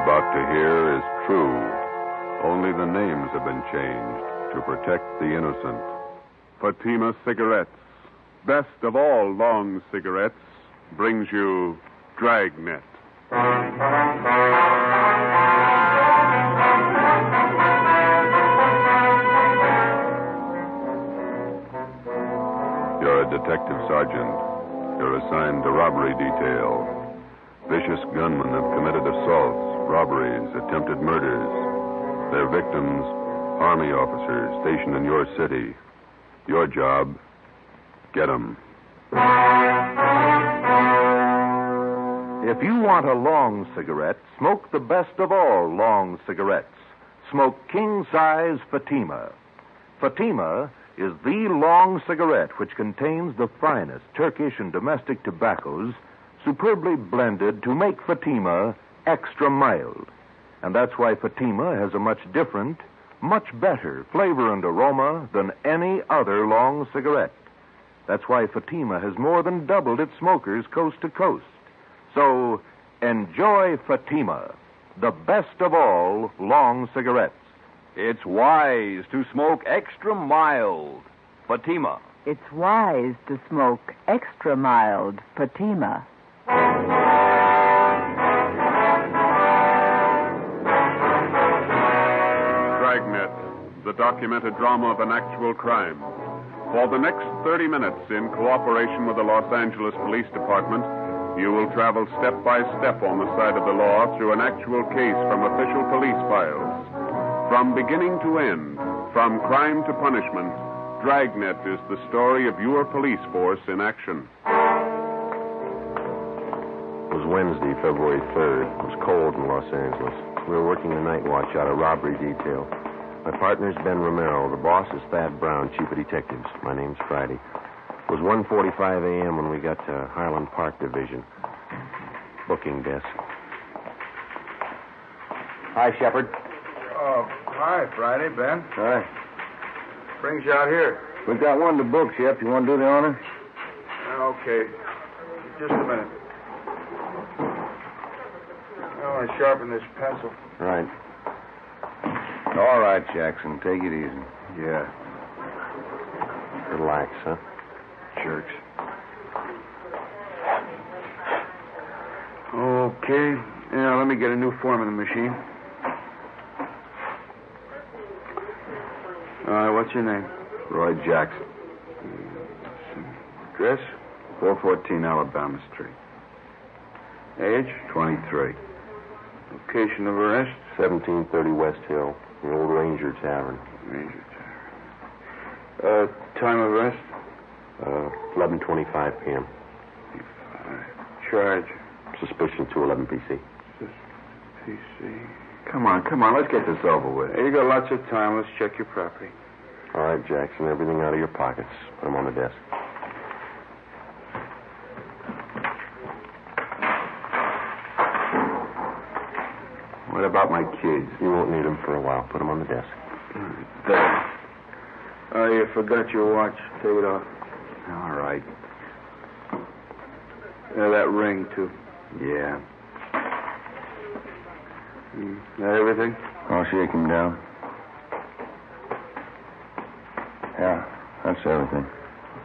about to hear is true. Only the names have been changed to protect the innocent. Fatima Cigarettes, best of all long cigarettes, brings you Dragnet. You're a detective sergeant. You're assigned to robbery detail. Vicious gunmen have committed assaults, robberies, attempted murders. Their victims, Army officers stationed in your city. Your job, get them. If you want a long cigarette, smoke the best of all long cigarettes. Smoke king-size Fatima. Fatima is the long cigarette which contains the finest Turkish and domestic tobaccos superbly blended to make Fatima extra mild. And that's why Fatima has a much different, much better flavor and aroma than any other long cigarette. That's why Fatima has more than doubled its smokers coast to coast. So, enjoy Fatima, the best of all long cigarettes. It's wise to smoke extra mild. Fatima. It's wise to smoke extra mild Fatima. Dragnet, the documented drama of an actual crime. For the next 30 minutes, in cooperation with the Los Angeles Police Department, you will travel step by step on the side of the law through an actual case from official police files. From beginning to end, from crime to punishment, Dragnet is the story of your police force in action. It was Wednesday, February 3rd. It was cold in Los Angeles. We were working the night watch out of robbery detail. My partner's Ben Romero. The boss is Thad Brown, chief of detectives. My name's Friday. It was 1:45 a.m. when we got to Highland Park Division. Booking desk. Hi, Shepard. Oh, hi, Friday, Ben. Hi. Brings you out here. We've got one to book, Shep. You want to do the honor? Okay. Just a minute. I want to sharpen this pencil. Right. All right, Jackson. Take it easy. Yeah, Relax, huh? jerks. Okay. Now, let me get a new form in the machine. All right, what's your name? Roy Jackson. Address? 414 Alabama Street. Age? 23. Location of arrest? 1730 West Hill, the old Ranger Tavern. Ranger Tavern. Time of arrest? 11:25 p.m. Charge? Suspicion 211 PC. PC. Come on, let's get this over with. Hey, you got lots of time. Let's check your property. All right, Jackson, everything out of your pockets. Put them on the desk. What about my kids? You won't need them for a while. Put them on the desk. There. Oh, you forgot your watch. Take it off. All right. Yeah, that ring, too. Yeah. That everything? I'll shake him down. Yeah, that's everything.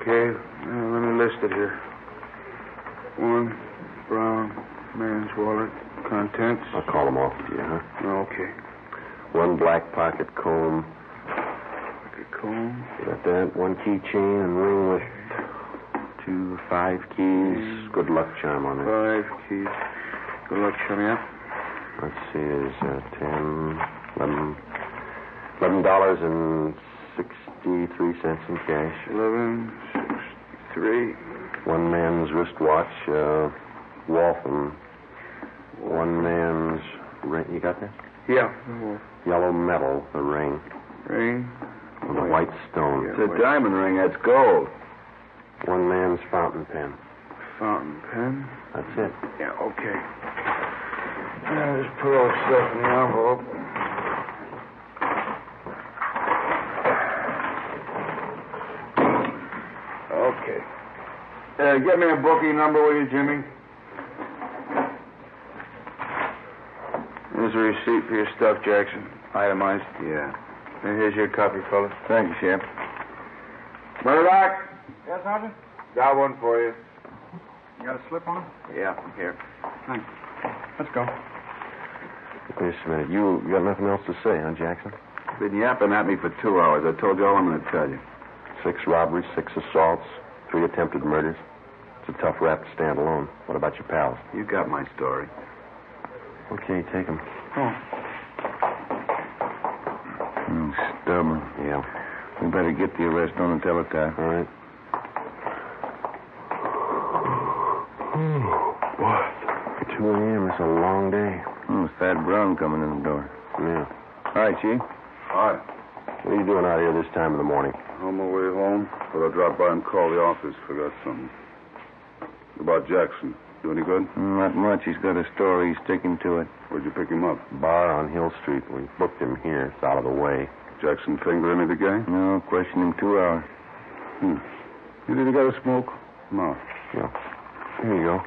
Okay, let me list it here. 1 brown man's wallet. Contents. I'll call them off to you, huh? Okay. 1 black pocket comb. Pocket comb. You got that? 1 keychain and ring with 2 5 keys. Good luck charm on it. 5 keys. Good luck, show me up. Let's see, there's $11.63 in cash. 11.63. 1 man's wristwatch, Waltham. 1 man's ring. You got that? Yeah. Yellow metal, the ring. Ring. With a white stone. It's a diamond ring. That's gold. 1 man's fountain pen. Fountain pen. That's it. Yeah, okay. Just put all the stuff in the envelope. Okay. Get me a booking number, will you, Jimmy? Here's a receipt for your stuff, Jackson. Itemized. Yeah. And here's your copy, fellas. Thank you, Sheriff. Murdoch, Yes, Sergeant? got one for you. You got a slip on? Yeah, here. Thanks. Let's go. Wait a minute. You got nothing else to say, huh, Jackson? Been yapping at me for 2 hours. I told you all I'm going to tell you. 6 robberies, 6 assaults, 3 attempted murders. It's a tough rap to stand alone. What about your pals? You got my story. Okay, take them. Stubborn. Yeah. We better get the arrest on the teletype. All right. Boy, 2 a.m. It's a long day. Fat Brown coming in the door. Yeah. All right, Chief. Hi. What are you doing out here this time of the morning? On my way home, but I dropped by and called the office. Forgot something. About Jackson. Do any good? Not much. He's got a story. He's sticking to it. Where'd you pick him up? Bar on Hill Street. We booked him here. It's out of the way. Jackson finger any of the gang? No, questioned him 2 hours. You didn't got a smoke? No. Yeah. Here you go.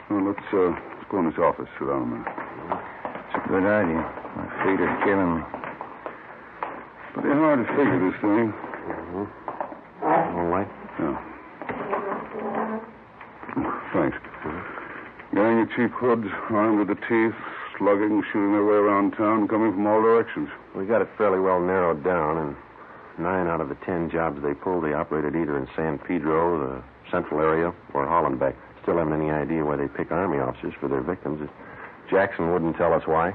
Well, let's go in this office. Sit down a minute. It's a good idea. My feet are killing me. Pretty hard to figure this thing. All right. Yeah. Thanks. Gang of cheap hoods, armed with the teeth, slugging, shooting their way around town, coming from all directions. We got it fairly well narrowed down, and 9 out of the 10 jobs they pulled, they operated either in San Pedro, the central area, or Hollenbeck. Still haven't any idea why they pick Army officers for their victims. Jackson wouldn't tell us why.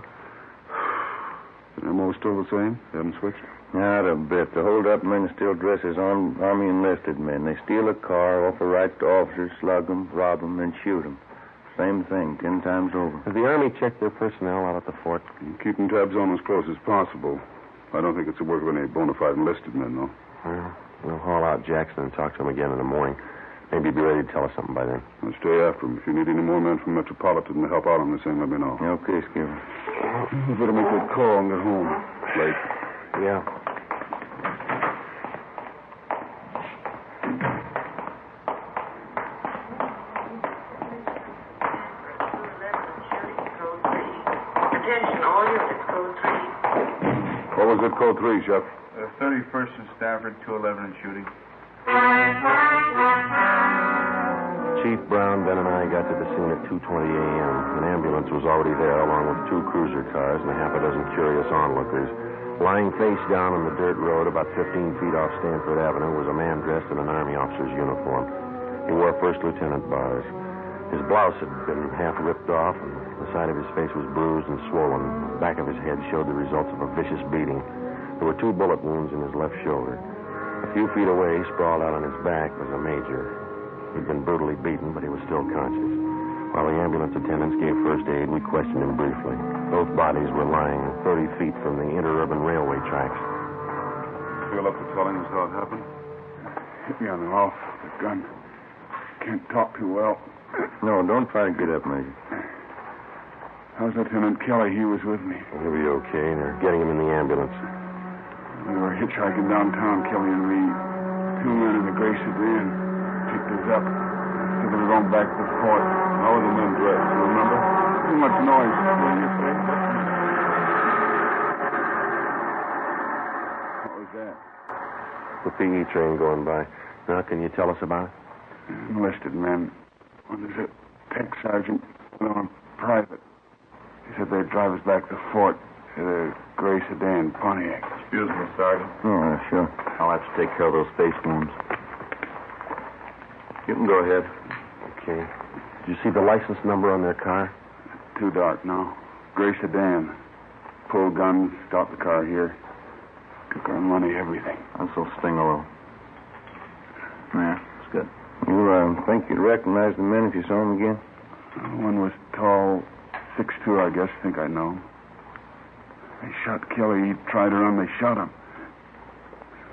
The MO still the same? They haven't switched? Not a bit. The hold-up men still dress as Army enlisted men. They steal a car, offer rights to officers, slug them, rob them, then shoot them. Same thing, 10 times over. Has the Army checked their personnel out at the fort? Keeping tabs on as close as possible. I don't think it's the work of any bona fide enlisted men, though. Well, we'll haul out Jackson and talk to him again in the morning. Maybe he'll be ready to tell us something by then. I'll stay after him. If you need any more men from Metropolitan to help out on this thing, let me know. Okay, Skipper. You better make that call and get home. Late. Yeah. Attention, all units, code 3. What was it, code 3, Chef? 31st and Stafford, 211 and shooting. Chief Brown, Ben, and I got to the scene at 2:20 a.m. An ambulance was already there, along with 2 cruiser cars and a half a dozen curious onlookers. Lying face down on the dirt road about 15 feet off Stanford Avenue was a man dressed in an Army officer's uniform. He wore first lieutenant bars. His blouse had been half ripped off, and the side of his face was bruised and swollen. The back of his head showed the results of a vicious beating. There were 2 bullet wounds in his left shoulder. A few feet away, sprawled out on his back, was a major. He'd been brutally beaten, but he was still conscious. While the ambulance attendants gave first aid, we questioned him briefly. Both bodies were lying 30 feet from the interurban railway tracks. Feel up to telling us how it happened? Hit me on the off, the gun. Can't talk too well. No, don't try to get up, Major. How's Lieutenant Kelly? He was with me. He'll be okay. They're getting him in the ambulance. We were hitchhiking downtown, Kelly and me. 2 men in a gray sedan picked us up. Said they were going back to the fort. How were the men dressed? You remember? Too much noise. What was that? The PE train going by. Now, can you tell us about it? Enlisted men. One is a tech sergeant, another one private. He said they'd drive us back to the fort in a gray sedan Pontiac. Excuse me, Sergeant. Oh, sure. I'll have to take care of those face wounds. You can go ahead. Okay. Did you see the license number on their car? Too dark now. Gray sedan. Pulled guns, stopped the car here. Took our money, everything. This will sting a little. Yeah, it's good. You think you'd recognize the men if you saw them again? One was tall, 6'2", I guess. Think I know. They shot Kelly. He tried to run. They shot him.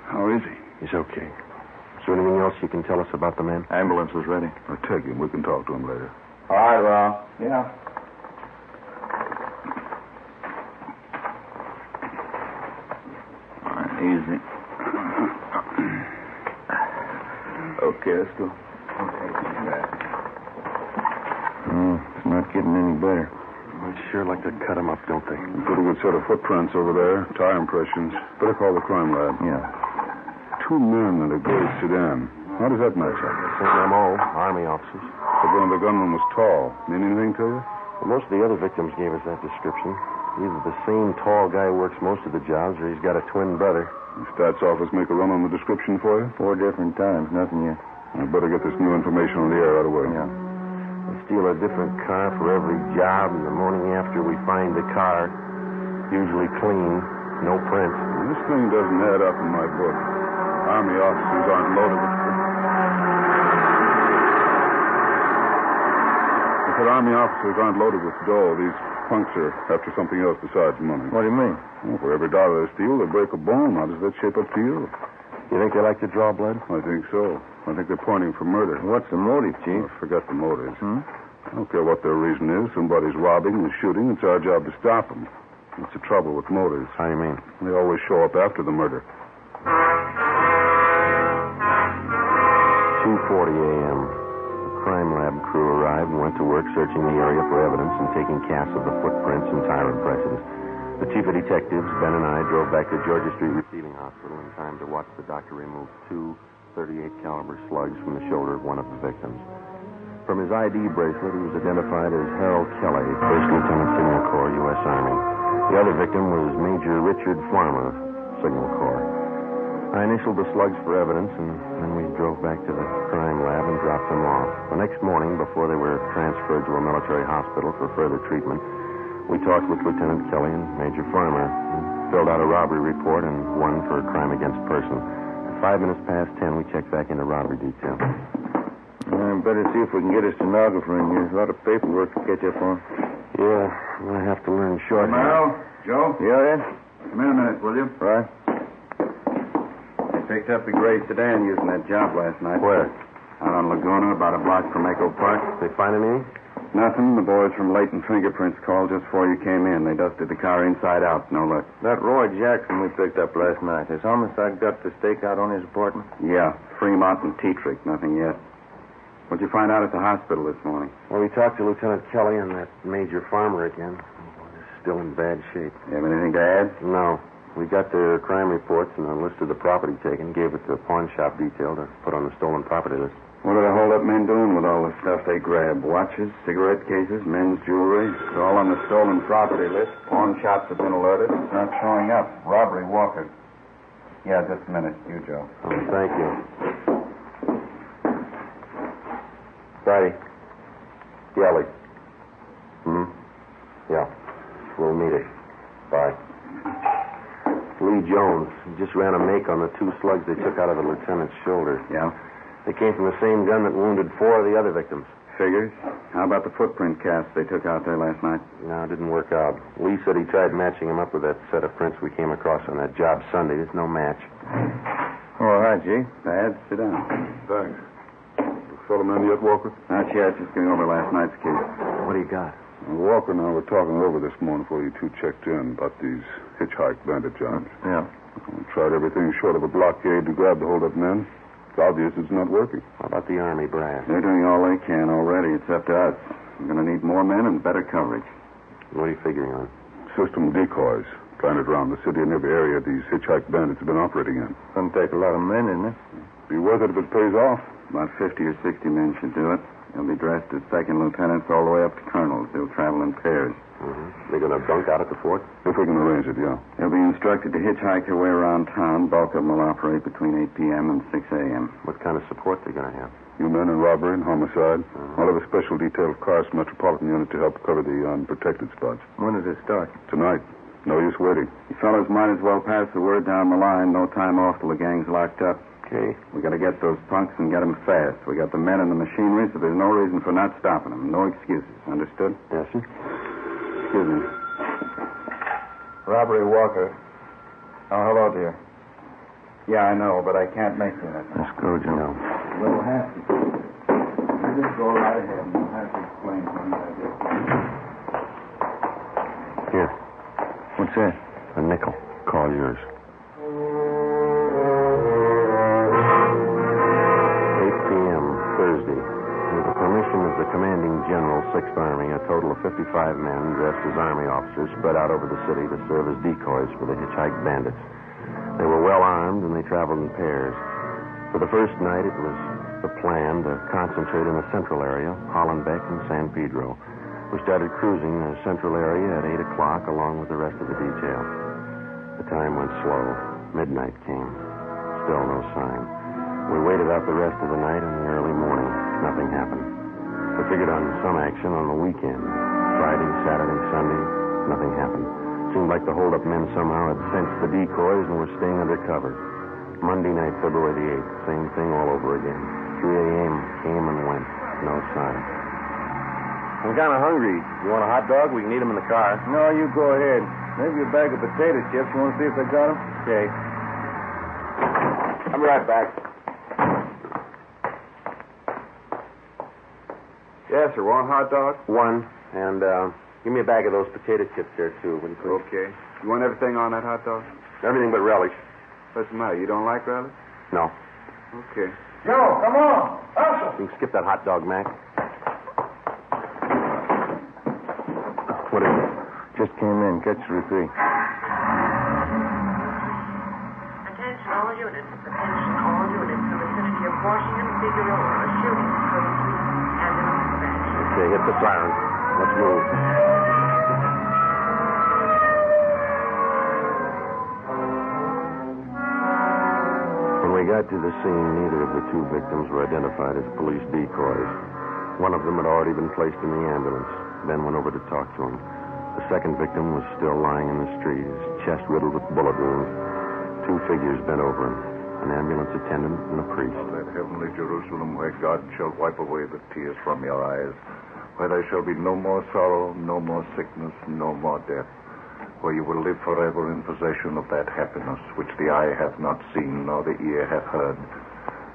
How is he? He's okay. Is there anything else you can tell us about the man? Ambulance is ready. I'll take him. We can talk to him later. All right, Rob. Yeah. All right, easy. Okay, let's go. It's not getting any better. They'd sure like to cut him up, don't they? Pretty good set of footprints over there. Tire impressions. Better call the crime lab. Yeah. 2 men in a gray sedan. How does that match up? Same M.O., Army officers. The one the gunman was tall. Mean anything to you? Well, most of the other victims gave us that description. Either the same tall guy works most of the jobs, or he's got a twin brother. The stats office make a run on the description for you? 4 different times. Nothing yet. I'd better get this new information on the air right away. Yeah. We steal a different car for every job, and the morning after we find the car, usually clean, no prints. Well, this thing doesn't add up in my book. Army officers aren't loaded with... I said Army officers aren't loaded with dough. These punks are after something else besides money. What do you mean? Well, for every dollar they steal, they break a bone. How does that shape up to you? You think they like to draw blood? I think so. I think they're pointing for murder. What's the motive, Chief? Oh, forget the motives. I don't care what their reason is. Somebody's robbing and shooting. It's our job to stop them. That's the trouble with motives. How do you mean? They always show up after the murder. 2:40 a.m. The crime lab crew arrived and went to work searching the area for evidence and taking casts of the footprints and tire impressions. The chief of detectives, Ben, and I drove back to Georgia Street Receiving Hospital in time to watch the doctor remove 2 .38 caliber slugs from the shoulder of one of the victims. From his ID bracelet, he was identified as Harold Kelly, 1st Lieutenant Signal Corps, U.S. Army. The other victim was Major Richard Farmer, Signal Corps. I initialed the slugs for evidence, and then we drove back to the crime lab and dropped them off. The next morning, before they were transferred to a military hospital for further treatment, we talked with Lieutenant Kelly and Major Farmer, and filled out a robbery report and one for a crime against person. At 5 minutes past 10, we checked back into robbery detail. Better see if we can get a stenographer in here. There's a lot of paperwork to catch up on. Yeah, I'm going to have to learn short. Mel, Joe, Yeah, Ed? come in a minute, will you? Right. I picked up the gray sedan using that job last night. Where? Out on Laguna, about a block from Echo Park. They find anything? Nothing. The boys from Leighton Fingerprints called just before you came in. They dusted the car inside out. No luck. That Roy Jackson we picked up last night. Has homicide got the stake out on his apartment? Yeah, Fremont and Tetrick. Nothing yet. What'd you find out at the hospital this morning? Well, we talked to Lieutenant Kelly and that Major Farmer again. They're still in bad shape. You have anything to add? No. We got their crime reports and a list of the property taken, gave it to the pawn shop detail to put on the stolen property list. What are the hold-up men doing with all the stuff they grabbed? Watches, cigarette cases, men's jewelry? It's all on the stolen property list. Pawn shops have been alerted. It's not showing up. Robbery, Walker. Yeah, just a minute. You, Joe. Oh, thank you. Friday. Yelly. Yeah. We'll meet it. Bye. Lee Jones. He just ran a make on the 2 slugs they took out of the lieutenant's shoulder. Yeah? They came from the same gun that wounded 4 of the other victims. Figures. How about the footprint casts they took out there last night? No, it didn't work out. Lee said he tried matching them up with that set of prints we came across on that job Sunday. There's no match. All right, G. Bad. Sit down. Thanks. Fill them in yet, Walker? Not yet. Just going over last night's case. What do you got? Walker and I were talking over this morning before you 2 checked in about these hitchhike bandit jobs. Yeah. We tried everything short of a blockade to grab the hold-up men. It's obvious it's not working. How about the Army brass? They're doing all they can already. It's up to us. We're going to need more men and better coverage. What are you figuring on? System decoys planted around the city and every area these hitchhike bandits have been operating in. Gonna take a lot of men, isn't it? Be worth it if it pays off. About 50 or 60 men should do it. They'll be dressed as second lieutenants all the way up to colonels. They'll travel in pairs. They're going to bunk out at the fort? If we can arrange it, yeah. They'll be instructed to hitchhike their way around town. Bulk of them will operate between 8 p.m. and 6 a.m. What kind of support they're going to have? You men in robbery and homicide. I'll have a special detail of cars from Metropolitan Unit to help cover the unprotected spots. When does it start? Tonight. No use waiting. You fellows might as well pass the word down the line. No time off till the gang's locked up. Okay. We got to get those punks and get them fast. We got the men and the machinery, so there's no reason for not stopping them. No excuses. Understood? Yes, sir. Excuse me. Robbery, Walker. Oh, hello, dear. Yeah, I know, but I can't make you that. Let's go, Joe. We'll have to. You just go right ahead and we'll have to explain things like this. Here. What's that? A nickel. Call yours. 8 p.m. Thursday. With the permission of the commanding general, 6th Army, a total of 55 men dressed as Army officers spread out over the city to serve as decoys for the hitchhiked bandits. They were well armed, and they traveled in pairs. For the first night, it was the plan to concentrate in the central area, Hollenbeck and San Pedro. We started cruising the central area at 8 o'clock along with the rest of the detail. The time went slow. Midnight came. Still no sign. We waited out the rest of the night and the early morning. Nothing happened. We figured on some action on the weekend. Friday, Saturday, Sunday, nothing happened. Seemed like the hold-up men somehow had sensed the decoys and were staying under cover. Monday night, February the 8th, same thing all over again. 3 a.m. came and went. No sign. I'm kind of hungry. You want a hot dog? We can eat them in the car. No, you go ahead. Maybe a bag of potato chips. You want to see if they got them? Okay. I'll be right back. Yes, sir. Want a hot dog? One. And give me a bag of those potato chips there, too. Will you please? Okay. You want everything on that hot dog? Everything but relish. What's the matter? You don't like relish? No. Okay. Joe, come on. Hustle. You can skip that hot dog, Mac. What is it? Just came in. Catch 3-3. Attention all units. Attention all units. The vicinity of Washington, Figueroa. A shooting. 23. Ambulance dispatch. Okay, hit the siren. Let's move. When we got to the scene, neither of the two victims were identified as police decoys. One of them had already been placed in the ambulance. Ben went over to talk to him. The second victim was still lying in the street, his chest riddled with bullet wounds. Two figures bent over him, an ambulance attendant and a priest. That heavenly Jerusalem where God shall wipe away the tears from your eyes, where there shall be no more sorrow, no more sickness, no more death, where you will live forever in possession of that happiness which the eye hath not seen nor the ear hath heard,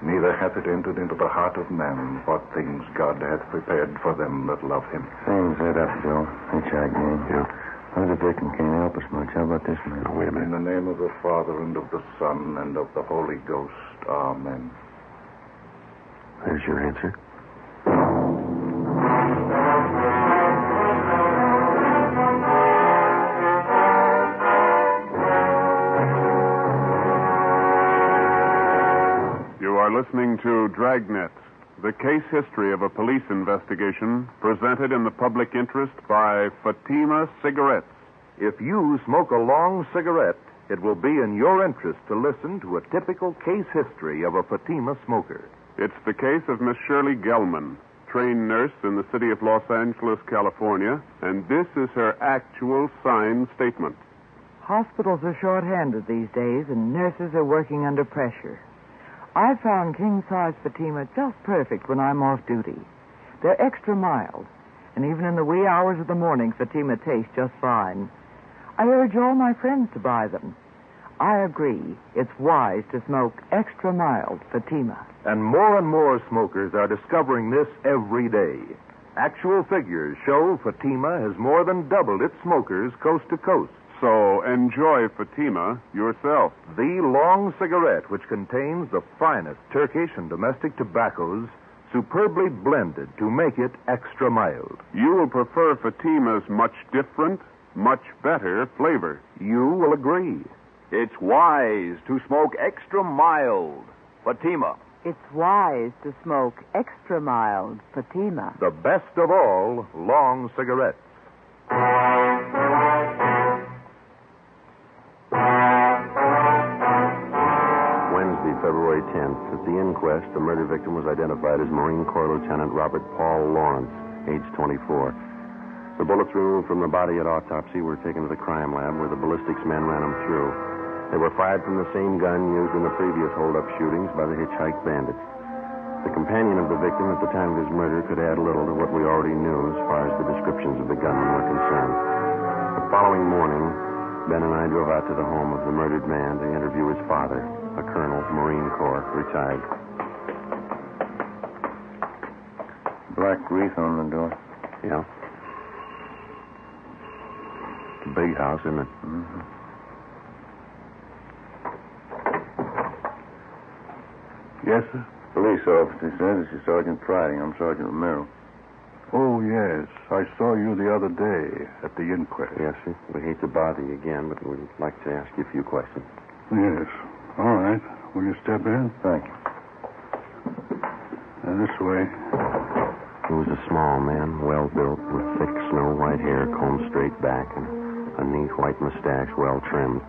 neither hath it entered into the heart of man what things God hath prepared for them that love him. Things that up, Joe. Hitchhike gang. Yeah. Other victim can't help us much. How about this man? Oh, wait a In minute. the name of the Father, and of the Son, and of the Holy Ghost. Amen. There's your answer. You are listening to Dragnet, the case history of a police investigation presented in the public interest by Fatima Cigarettes. If you smoke a long cigarette, it will be in your interest to listen to a typical case history of a Fatima smoker. It's the case of Miss Shirley Gelman, trained nurse in the city of Los Angeles, California, and this is her actual signed statement. Hospitals are short-handed these days, and nurses are working under pressure. I found king-size Fatima just perfect when I'm off duty. They're extra mild, and even in the wee hours of the morning, Fatima tastes just fine. I urge all my friends to buy them. I agree, it's wise to smoke extra mild Fatima. And more smokers are discovering this every day. Actual figures show Fatima has more than doubled its smokers coast to coast. So enjoy Fatima yourself. The long cigarette, which contains the finest Turkish and domestic tobaccos, superbly blended to make it extra mild. You will prefer Fatima's much different, much better flavor. You will agree. It's wise to smoke extra mild Fatima. It's wise to smoke extra mild Fatima. The best of all long cigarettes. Wednesday, February 10th, at the inquest, the murder victim was identified as Marine Corps Lieutenant Robert Paul Lawrence, age 24. The bullets removed from the body at autopsy were taken to the crime lab where the ballistics men ran them through. They were fired from the same gun used in the previous hold-up shootings by the hitchhiked bandits. The companion of the victim at the time of his murder could add little to what we already knew as far as the descriptions of the gunmen were concerned. The following morning, Ben and I drove out to the home of the murdered man to interview his father, a colonel, Marine Corps, retired. Black wreath on the door. Yeah. It's a big house, isn't it? Mm-hmm. Yes, sir? Police police officer says this is Sergeant Friday. I'm Sergeant Romero. Oh, yes. I saw you the other day at the inquest. Yes, sir. We hate to bother you again, but we'd like to ask you a few questions. Yes. All right. Will you step in? Thank you. This way. He was a small man, well-built, with thick snow-white hair combed straight back and a neat white mustache well-trimmed.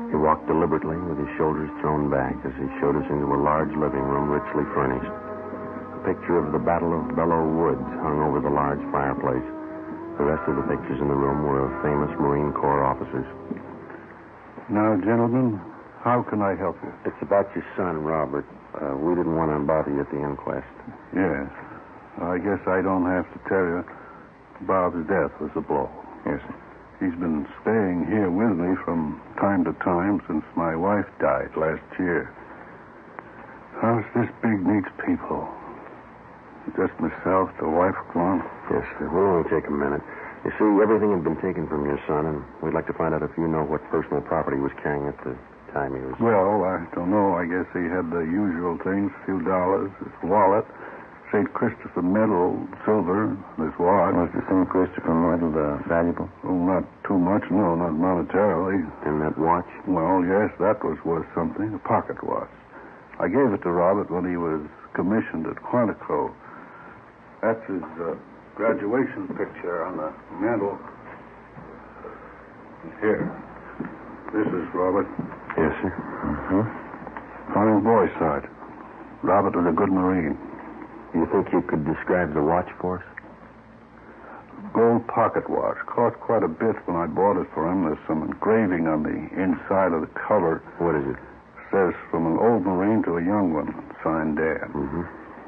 He walked deliberately with his shoulders thrown back as he showed us into a large living room richly furnished. A picture of the Battle of Belleau Woods hung over the large fireplace. The rest of the pictures in the room were of famous Marine Corps officers. Now, gentlemen, how can I help you? It's about your son, Robert. We didn't want to bother you at the inquest. Yes. I guess I don't have to tell you. Bob's death was a blow. Yes, sir. He's been staying here with me from time to time since my wife died last year. How's this big needs people? Just myself, the wife, gone? Yes, sir. We'll only take a minute. You see, everything had been taken from your son, and we'd like to find out if you know what personal property he was carrying at the time he was... Well, I don't know. I guess he had the usual things, a few dollars, his wallet, St. Christopher medal, silver, his watch. Was the St. Christopher medal valuable? Oh, not too much, no, not monetarily. And that watch? Well, yes, that was worth something, a pocket watch. I gave it to Robert when he was commissioned at Quantico. That's his graduation picture on the mantel. Here. This is Robert. Yes, sir. Fine boy, Sergeant. Robert was a good Marine. You think you could describe the watch for us? Gold pocket watch. Cost quite a bit when I bought it for him. There's some engraving on the inside of the cover. What is it? Says, from an old Marine to a young one. Signed Dan.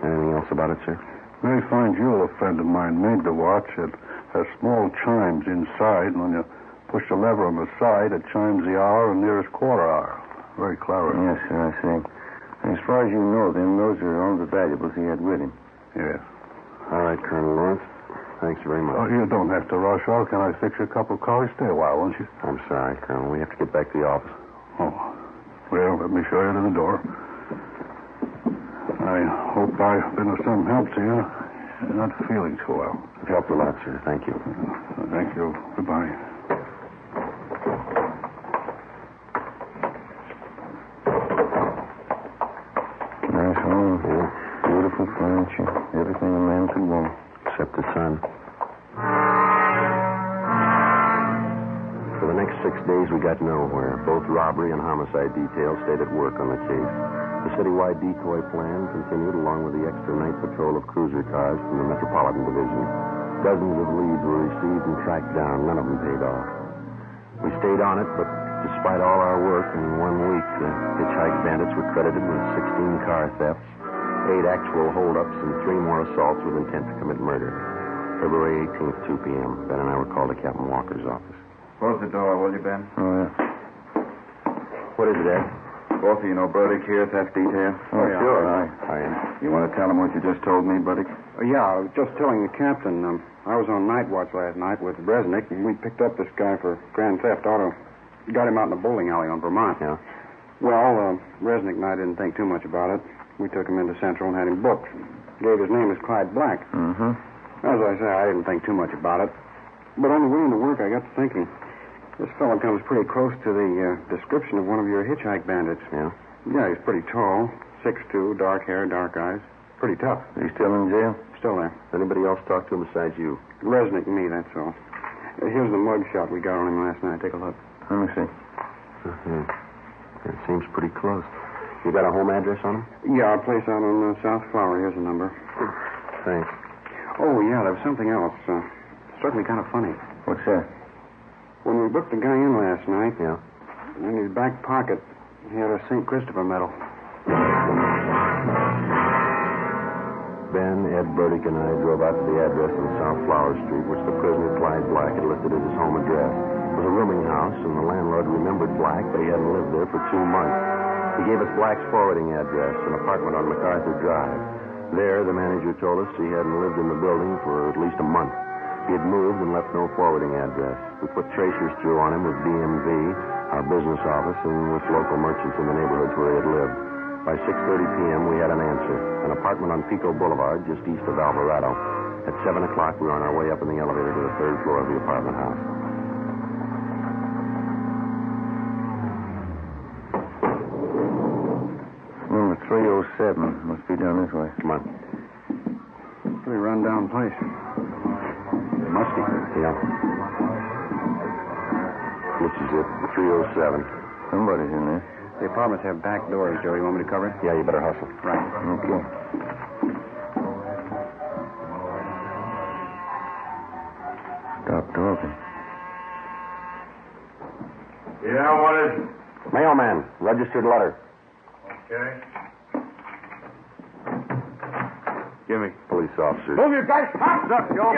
Anything else about it, sir? Very fine jeweler friend of mine made the watch. It has small chimes inside, and when you push the lever on the side, it chimes the hour and nearest quarter hour. Very clever. Yes, sir, I see. As far as you know, then, those are all the valuables he had with him. Yes. All right, Colonel Lawrence. Thanks very much. Oh, you don't have to rush off. Can I fix you a cup of coffee? Stay a while, won't you? I'm sorry, Colonel. We have to get back to the office. Oh. Well, let me show you to the door. I hope I've been of some help to you. You're not feeling too well. You've helped a lot, sir. Thank you. Thank you. Goodbye. Nice home. Yeah. Beautiful furniture. Everything a man could want. Except the sun. For the next 6 days, we got nowhere. Both robbery and homicide details stayed at work on the case. The citywide decoy plan continued along with the extra night patrol of cruiser cars from the Metropolitan Division. Dozens of leads were received and tracked down. None of them paid off. We stayed on it, but despite all our work, in 1 week, the hitchhike bandits were credited with 16 car thefts, 8 actual holdups, and 3 more assaults with intent to commit murder. February 18th, 2 p.m. Ben and I were called to Captain Walker's office. Close the door, will you, Ben? Oh, yeah. What is it, Ed? Both of you know Burdick here, theft detail? Oh, sure. I am. You want to tell him what you just told me, Burdick? Yeah, I was just telling the captain. I was on night watch last night with Dragnet, and we picked up this guy for grand theft auto. Got him out in the bowling alley on Vermont. Yeah? Well, Resnick and I didn't think too much about it. We took him into Central and had him booked. Gave his name as Clyde Black. As I say, I didn't think too much about it. But on the way into work, I got to thinking. This fellow comes pretty close to the description of one of your hitchhike bandits. Yeah? Yeah, he's pretty tall, 6'2", dark hair, dark eyes. Pretty tough. Is he still in jail? Still there. Anybody else talk to him besides you? Resnick and me, that's all. Here's the mug shot we got on him last night. Take a look. Let me see. It seems pretty close. You got a home address on him? Yeah, our place out on South Flower. Here's the number. Thanks. Oh, yeah, there was something else. Struck me kind of funny. What's that? When we booked the guy in last night, Yeah? in his back pocket, he had a St. Christopher medal. Ben, Ed, Burdick, and I drove out to the address on South Flower Street, which the prisoner, Clyde Black, had listed as his home address. It was a rooming house, and the landlord remembered Black, but he hadn't lived there for 2 months. He gave us Black's forwarding address, an apartment on MacArthur Drive. There, the manager told us he hadn't lived in the building for at least a month. He had moved and left no forwarding address. We put tracers through on him with DMV, our business office, and with local merchants in the neighborhoods where he had lived. By 6:30 p.m., we had an answer. An apartment on Pico Boulevard, just east of Alvarado. At 7 o'clock, we were on our way up in the elevator to the third floor of the apartment house. Number 307. Must be down this way. Come on. Pretty run-down place. Musty. Yeah. This is it, 307. Somebody's in there. The apartments have back doors, Joe. You want me to cover it? Yeah, you better hustle. Right. Okay. Stop talking. Yeah, what is it? Mailman, registered letter. Okay. Give me. Police officers. Move your guys. Stop. Look, Joe.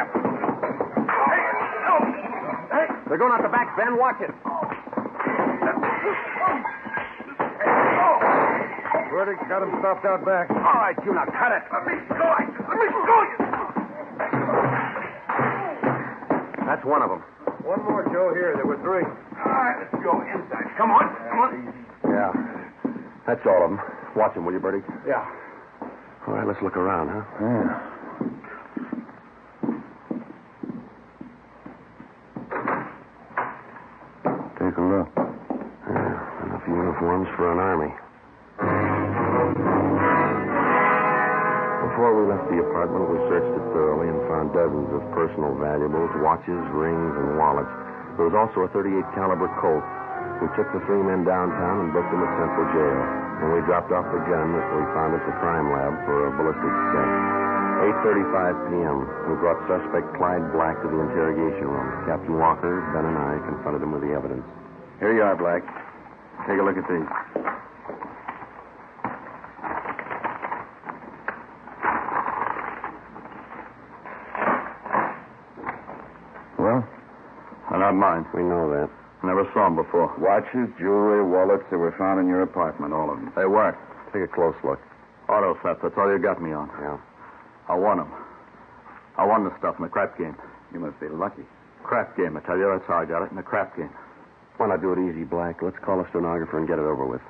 Hey. They're going out the back, Ben. Watch it. Verdict's got him stopped out back. All right, you now cut it. Let me go you. That's one of them. One more, Joe, here. There were three. All right, let's go inside. Come on. Yeah. That's all of them. Watch them, will you, Bertie? Yeah. All right, let's look around, huh? Yeah. Take a look. Yeah, enough uniforms for an army. Before we left the apartment, we searched it thoroughly and found dozens of personal valuables, watches, rings, and wallets. There was also a .38 caliber Colt. We took the three men downtown and booked them at Central Jail. And we dropped off the gun that we found at the crime lab for a ballistics test. 8:35 p.m. We brought suspect Clyde Black to the interrogation room. Captain Walker, Ben, and I confronted him with the evidence. Here you are, Black. Take a look at these. Well, they're not mine. We know that. Never saw them before. Watches, jewelry, wallets that were found in your apartment, all of them. They weren't. Take a close look. Auto theft, that's all you got me on. Yeah. I won them. I won the stuff in the crap game. You must be lucky. Crap game, I tell you. That's how I got it, in the crap game. Why not do it easy, Black? Let's call a stenographer and get it over with.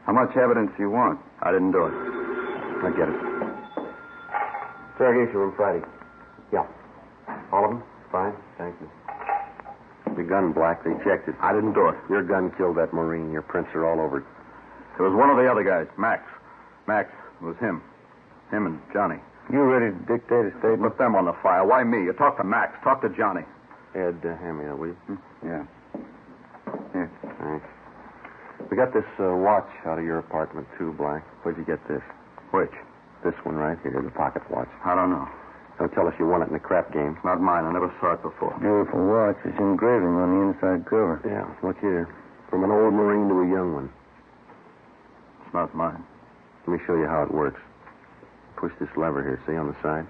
How much evidence do you want? I didn't do it. I get it. Interrogation room Friday. Yeah. All of them? Fine. Thank you. Your gun, Black. They checked it. I didn't do it. Your gun killed that Marine. Your prints are all over it. It was one of the other guys, Max. Max. It was him. Him and Johnny. You ready to dictate a statement? Put them on the file. Why me? You talk to Max. Talk to Johnny. Ed, hand me that, will you? Yeah. Here. Thanks. We got this watch out of your apartment, too, Black. Where'd you get this? Which? This one right here, the pocket watch. I don't know. Don't tell us you won it in the crap game. It's not mine. I never saw it before. Beautiful watch. It's engraving on the inside cover. Yeah, look here. From an old Marine to a young one. It's not mine. Let me show you how it works. Push this lever here, see, on the side?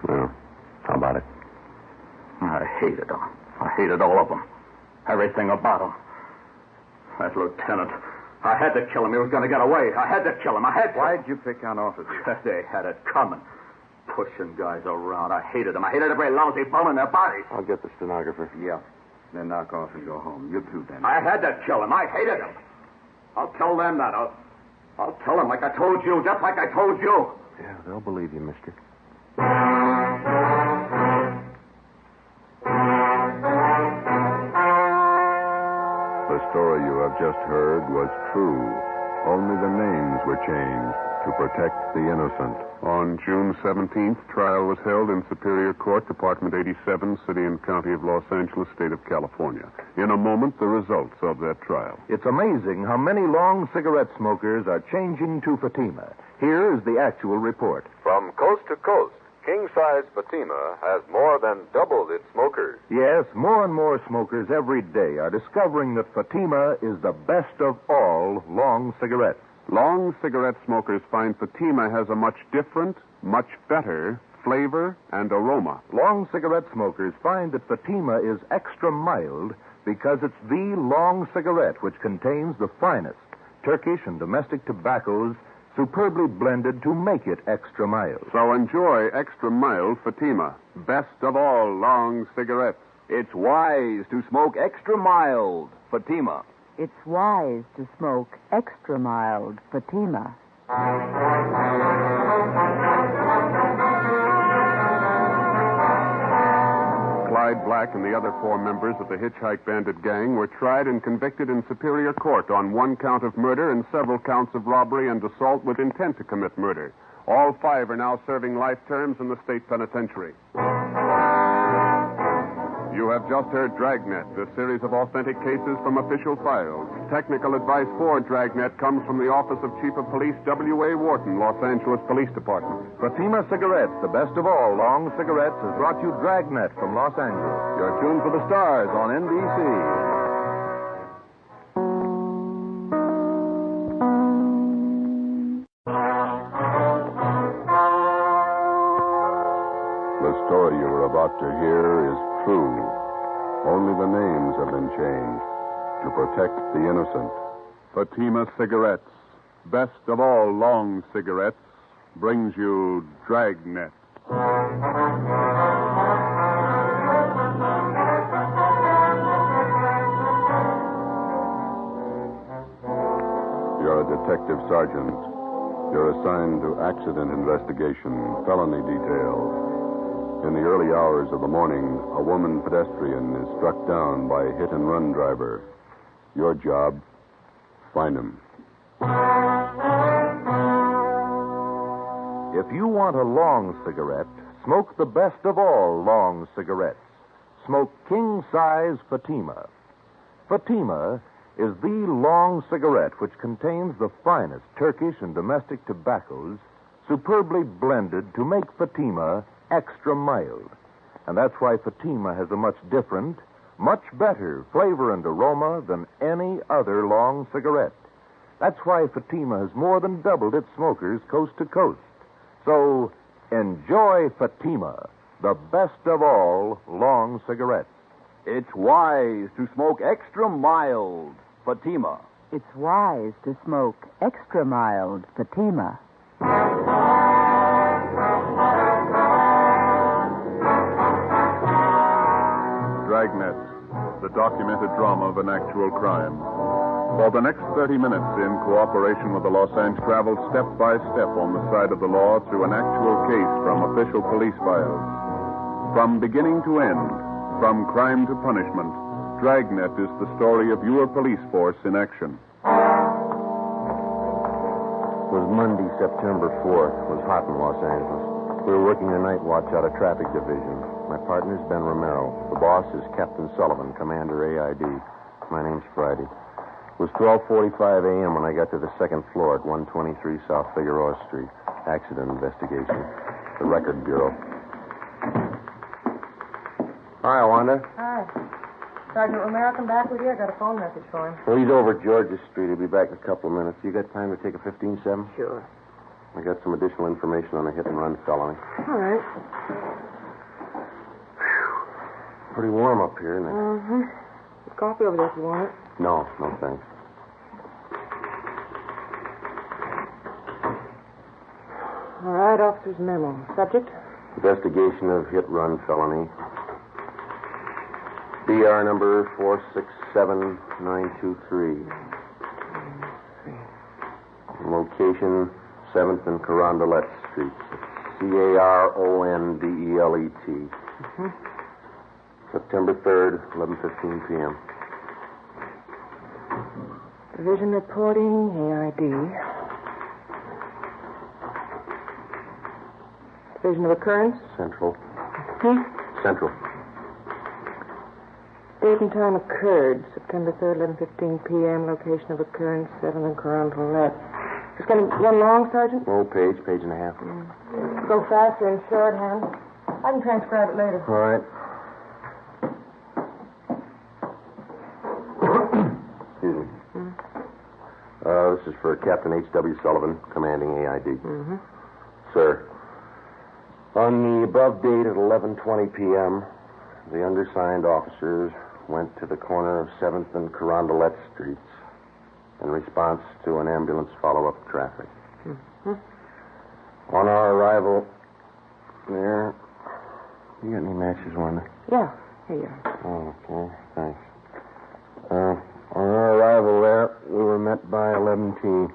Well, how about it? I hated them. I hated all of them. Everything about them. That lieutenant. I had to kill him. He was going to get away. I had to kill him. I had to. Why'd you pick on officers? They had it coming. Pushing guys around. I hated them. I hated every lousy bum in their bodies. I'll get the stenographer. Yeah. Then knock off and go home. You too, then. I had to kill him. I hated him. I'll tell them that. I'll tell them like I told you, just like I told you. Yeah, they'll believe you, mister. The story you have just heard was true. Only the names were changed to protect the innocent. On June 17th, trial was held in Superior Court, Department 87, City and County of Los Angeles, State of California. In a moment, the results of that trial. It's amazing how many long cigarette smokers are changing to Fatima. Here is the actual report. From coast to coast, king-size Fatima has more than doubled its smokers. Yes, more and more smokers every day are discovering that Fatima is the best of all long cigarettes. Long cigarette smokers find Fatima has a much different, much better flavor and aroma. Long cigarette smokers find that Fatima is extra mild because it's the long cigarette which contains the finest Turkish and domestic tobaccos superbly blended to make it extra mild. So enjoy extra mild Fatima, best of all long cigarettes. It's wise to smoke extra mild Fatima. It's wise to smoke extra mild Fatima. Clyde Black and the other 4 members of the Hitchhike Bandit gang were tried and convicted in Superior Court on 1 count of murder and several counts of robbery and assault with intent to commit murder. All 5 are now serving life terms in the state penitentiary. You have just heard Dragnet, a series of authentic cases from official files. Technical advice for Dragnet comes from the Office of Chief of Police W.A. Wharton, Los Angeles Police Department. Fatima Cigarettes, the best of all long cigarettes, has brought you Dragnet from Los Angeles. You're tuned for the stars on NBC. The story you are about to hear is true. Only the names have been changed to protect the innocent. Fatima Cigarettes, best of all long cigarettes, brings you Dragnet. You're a detective sergeant. You're assigned to accident investigation, felony detail. In the early hours of the morning, a woman pedestrian is struck down by a hit-and-run driver. Your job, find him. If you want a long cigarette, smoke the best of all long cigarettes. Smoke king-size Fatima. Fatima is the long cigarette which contains the finest Turkish and domestic tobaccos superbly blended to make Fatima extra mild. And that's why Fatima has a much different, much better flavor and aroma than any other long cigarette. That's why Fatima has more than doubled its smokers coast to coast. So, enjoy Fatima, the best of all long cigarettes. It's wise to smoke extra mild Fatima. It's wise to smoke extra mild Fatima. Dragnet, the documented drama of an actual crime. For the next 30 minutes, in cooperation with the Los Angeles, travel step by step on the side of the law through an actual case from official police files. From beginning to end, from crime to punishment, Dragnet is the story of your police force in action. It was Monday, September 4th. It was hot in Los Angeles. We were working the night watch out of traffic division. My partner's Ben Romero. The boss is Captain Sullivan, Commander AID. My name's Friday. It was 12:45 a.m. when I got to the second floor at 123 South Figueroa Street. Accident investigation. The Record Bureau. Hi, Wanda. Hi. Sergeant Romero come back with you? I got a phone message for him. Well, he's over at Georgia Street. He'll be back in a couple of minutes. You got time to take a 15-7? Sure. I got some additional information on a hit-and-run felony. All right. Pretty warm up here, isn't it? Mm-hmm. There's coffee over there if you want it. No, thanks. All right, officer's memo. Subject? Investigation of hit-run felony. BR number 467923. Location 7th and Carondelet Streets. Carondelet. Mm-hmm. September 3rd, 11:15 p.m. Division reporting, AID. Division of occurrence? Central. Central. Date and time occurred, September 3rd, 11:15 p.m. Location of occurrence, 7th and Carondelet. Just going to run long, Sergeant? Oh, page and a half. Go faster in shorthand. I can transcribe it later. All right. Excuse me. This is for Captain H.W. Sullivan, commanding AID. Mm-hmm. Sir, on the above date at 11:20 p.m., the undersigned officers went to the corner of 7th and Carondelet Streets in response to an ambulance follow-up traffic. On our arrival there... You got any matches, Wanda? Yeah, here you are. Oh, okay, thanks. On our arrival there, we were met by 11T.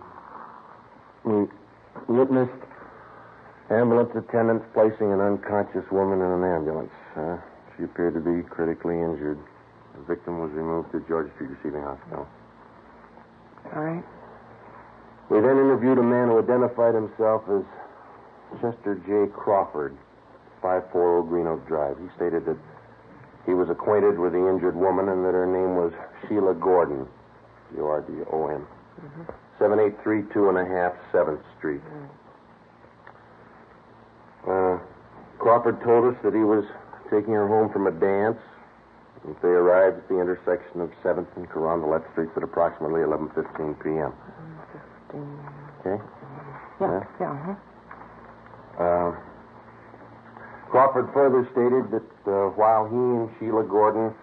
We witnessed ambulance attendants placing an unconscious woman in an ambulance. She appeared to be critically injured. The victim was removed to Georgia Street Receiving Hospital. All right. We then interviewed a man who identified himself as Chester J. Crawford, 540 Green Oak Drive. He stated that he was acquainted with the injured woman and that her name was Sheila Gordon, Gordon, 7832.5 7th Street. Crawford told us that he was taking her home from a dance. And they arrived at the intersection of 7th and Carondelet Streets at approximately 11:15 p.m. 11:15. Okay? Yeah. Crawford further stated that while he and Sheila Gordon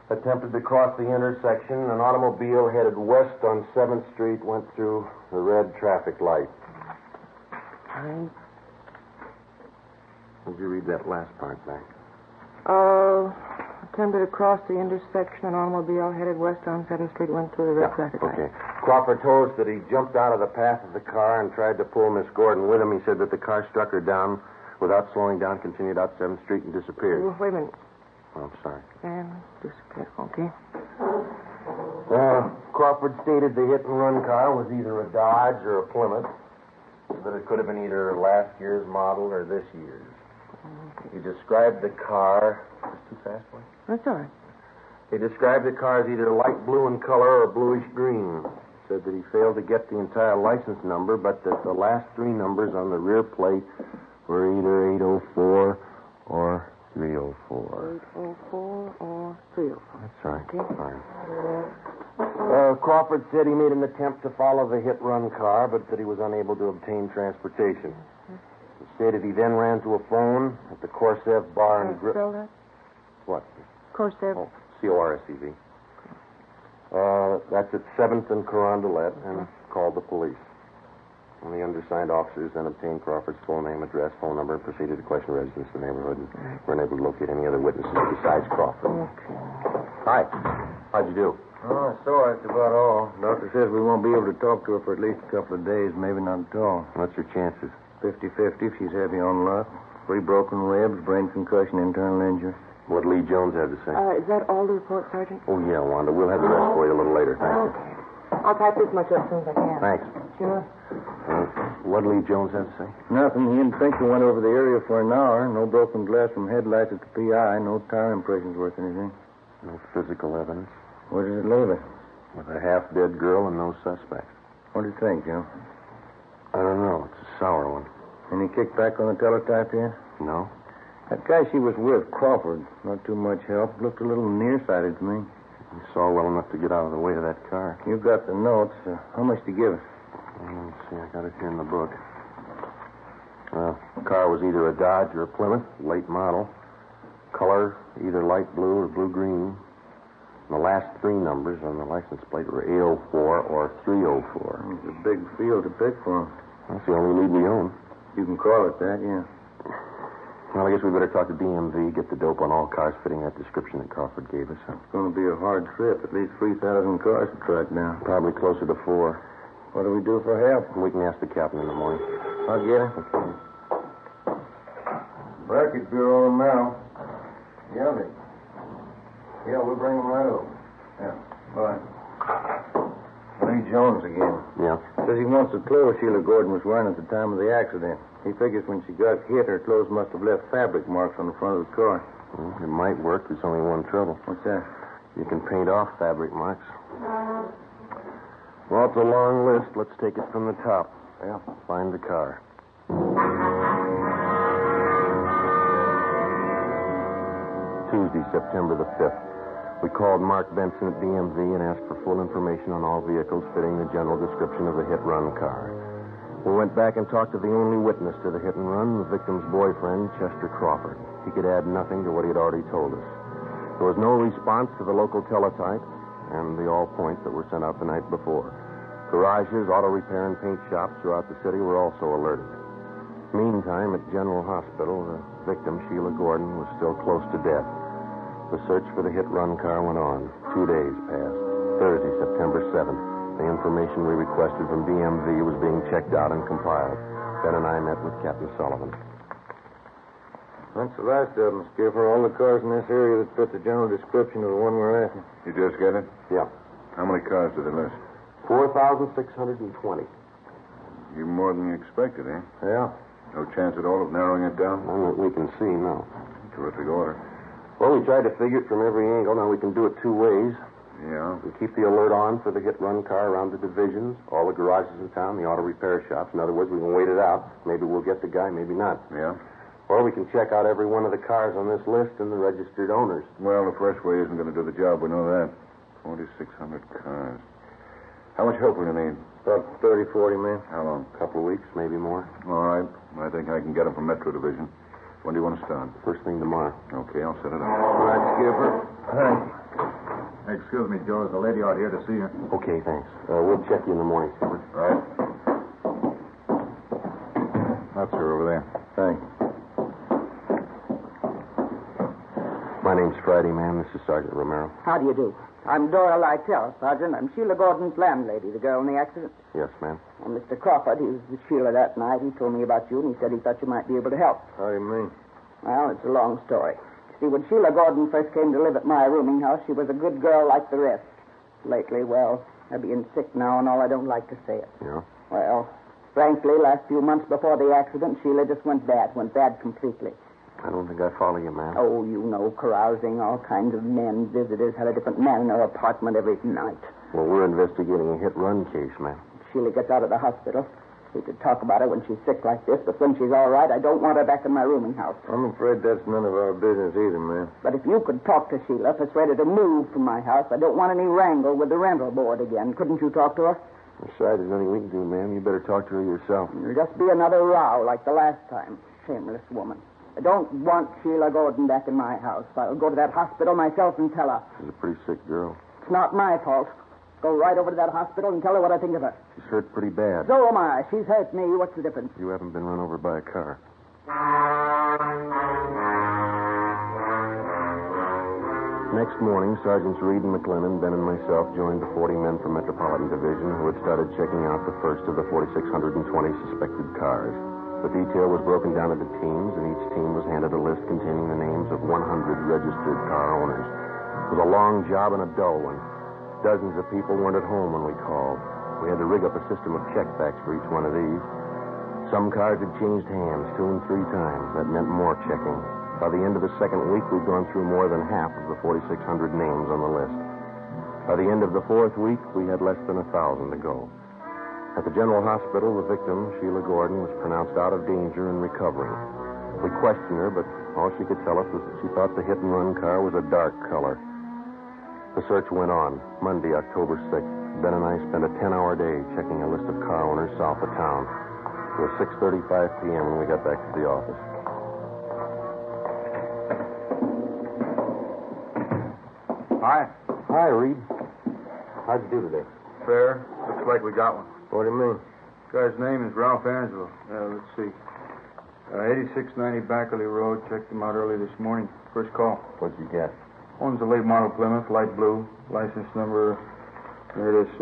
attempted to cross the intersection, an automobile headed west on 7th Street went through the red traffic light. All right. Would you read that last part back? Attempted to cross the intersection. An automobile headed west on 7th Street went through the red traffic light. Okay. Crawford told us that he jumped out of the path of the car and tried to pull Miss Gordon with him. He said that the car struck her down without slowing down, continued out 7th Street, and disappeared. Wait a minute. Oh, I'm sorry. And disappeared. Okay. Crawford stated the hit-and-run car was either a Dodge or a Plymouth, that it could have been either last year's model or this year's. He described the car... That's too fast, boy? That's all right. He described the car as either light blue in color or bluish green. Said that he failed to get the entire license number, but that the last three numbers on the rear plate were either 804 or 304. 804 or 304. That's right. Okay. Fine. Crawford said he made an attempt to follow the hit-run car, but that he was unable to obtain transportation. He stated he then ran to a phone at the Corsev Bar and Grill. Spell that? What? Corsev. Oh, Corsev. That's at 7th and Carondelet, and called the police. And the undersigned officers then obtained Crawford's full name, address, phone number, and proceeded to question residents in the neighborhood, and were unable to locate any other witnesses besides Crawford. Okay. Hi. How'd you do? Oh, I saw it. That's about all. Doctor says we won't be able to talk to her for at least a couple of days, maybe not at all. What's your chances? 50-50 if she's heavy on luck. 3 broken ribs, brain concussion, internal injury. What Lee Jones had to say? Is that all the report, Sergeant? Oh, yeah, Wanda. We'll have the rest for you a little later. Thank you. Okay. I'll type this much up as soon as I can. Thanks. Sure. What Lee Jones had to say? Nothing. He and Pinker went over the area for an hour. No broken glass from headlights at the PI. No tire impressions worth anything. No physical evidence. Where does it leave it? With a half-dead girl and no suspects. What do you think, Joe? I don't know. It's a sour one. Any kickback on the teletype yet? No? That guy she was with, Crawford, not too much help. Looked a little nearsighted to me. He saw well enough to get out of the way of that car. You got the notes. How much to give us? Let's see. I got it here in the book. The car was either a Dodge or a Plymouth, late model. Color, either light blue or blue-green. The last 3 numbers on the license plate were 804 or 304. It's a big field to pick from. That's the only lead we own. You can call it that, yeah. Well, I guess we better talk to DMV, get the dope on all cars fitting that description that Crawford gave us. It's going to be a hard trip. At least 3,000 cars to track down. Probably closer to 4. What do we do for help? We can ask the captain in the morning. I'll get her. Okay. Bracket Bureau now. Yeah, we'll bring them right over. Yeah, bye. Lee Jones again. Yeah? Says he wants the clothes Sheila Gordon was wearing at the time of the accident. He figures when she got hit, her clothes must have left fabric marks on the front of the car. Well, it might work. There's only one trouble. What's that? You can paint off fabric marks. Well, it's a long list. Let's take it from the top. Yeah. Find the car. Tuesday, September the 5th. We called Mark Benson at DMV and asked for full information on all vehicles fitting the general description of the hit-run car. We went back and talked to the only witness to the hit-and-run, the victim's boyfriend, Chester Crawford. He could add nothing to what he had already told us. There was no response to the local teletype and the all points that were sent out the night before. Garages, auto repair, and paint shops throughout the city were also alerted. Meantime, at General Hospital, the victim, Sheila Gordon, was still close to death. The search for the hit-run car went on. 2 days passed. Thursday, September 7th. The information we requested from DMV was being checked out and compiled. Ben and I met with Captain Sullivan. That's the last of them, Skipper. All the cars in this area that fit the general description of the one we're after. You just get it? Yeah. How many cars did they list? 4,620. Even more than you expected, eh? Yeah. No chance at all of narrowing it down? None that we can see, no. Terrific order. Well, we tried to figure it from every angle. Now we can do it 2 ways. Yeah? We keep the alert on for the hit-run car around the divisions, all the garages in town, the auto repair shops. In other words, we can wait it out. Maybe we'll get the guy, maybe not. Yeah? Or we can check out every one of the cars on this list and the registered owners. Well, the fresh way isn't going to do the job. We know that. 4,600 cars. How much help will you need? About 30, 40 men. How long? A couple of weeks, maybe more. All right. I think I can get them from Metro Division. When do you want to start? First thing tomorrow. Okay, I'll set it up. All right, Skipper. Thanks. Excuse me, Joe. There's a lady out here to see you. Okay, thanks. We'll check you in the morning, Skipper. Right. That's her over there. Thanks. My name's Friday, ma'am. This is Sergeant Romero. How do you do? I'm Dora Lytell, Sergeant. I'm Sheila Gordon's landlady, the girl in the accident. Yes, ma'am. And Mr. Crawford, he was with Sheila that night. He told me about you, and he said he thought you might be able to help. How do you mean? Well, it's a long story. See, when Sheila Gordon first came to live at my rooming house, she was a good girl like the rest. Lately, well, her being sick now and all, I don't like to say it. Yeah? Well, frankly, last few months before the accident, Sheila just went bad completely. I don't think I follow you, ma'am. Oh, you know, carousing, all kinds of men, visitors, had a different man in her apartment every night. Well, we're investigating a hit-run case, ma'am. Sheila gets out of the hospital. We could talk about her when she's sick like this, but when she's all right, I don't want her back in my rooming house. I'm afraid that's none of our business either, man. But if you could talk to Sheila, persuade her to move from my house, I don't want any wrangle with the rental board again. Couldn't you talk to her? Besides, there's nothing we can do, ma'am. You better talk to her yourself. It'll just be another row like the last time. Shameless woman. I don't want Sheila Gordon back in my house. I'll go to that hospital myself and tell her. She's a pretty sick girl. It's not my fault. Go right over to that hospital and tell her what I think of her. She's hurt pretty bad. So am I. She's hurt me. What's the difference? You haven't been run over by a car. Next morning, Sergeants Reed and McLennan, Ben and myself joined the 40 men from Metropolitan Division who had started checking out the first of the 4,620 suspected cars. The detail was broken down into teams, and each team was handed a list containing the names of 100 registered car owners. It was a long job and a dull one. Dozens of people weren't at home when we called. We had to rig up a system of checkbacks for each one of these. Some cars had changed hands 2 and 3 times. That meant more checking. By the end of the second week, we'd gone through more than half of the 4,600 names on the list. By the end of the 4th week, we had less than 1,000 to go. At the General Hospital, the victim, Sheila Gordon, was pronounced out of danger and recovering. We questioned her, but all she could tell us was that she thought the hit-and-run car was a dark color. The search went on. Monday, October 6th, Ben and I spent a 10-hour day checking a list of car owners south of town. It was 6:35 p.m. when we got back to the office. Hi. Hi, Reed. How'd you do today? Fair. Looks like we got one. What do you mean? Guy's name is Ralph Angelo. Let's see. 8690 Backerley Road. Checked him out early this morning. First call. What'd you get? One's a late model Plymouth, light blue. License number, there it is,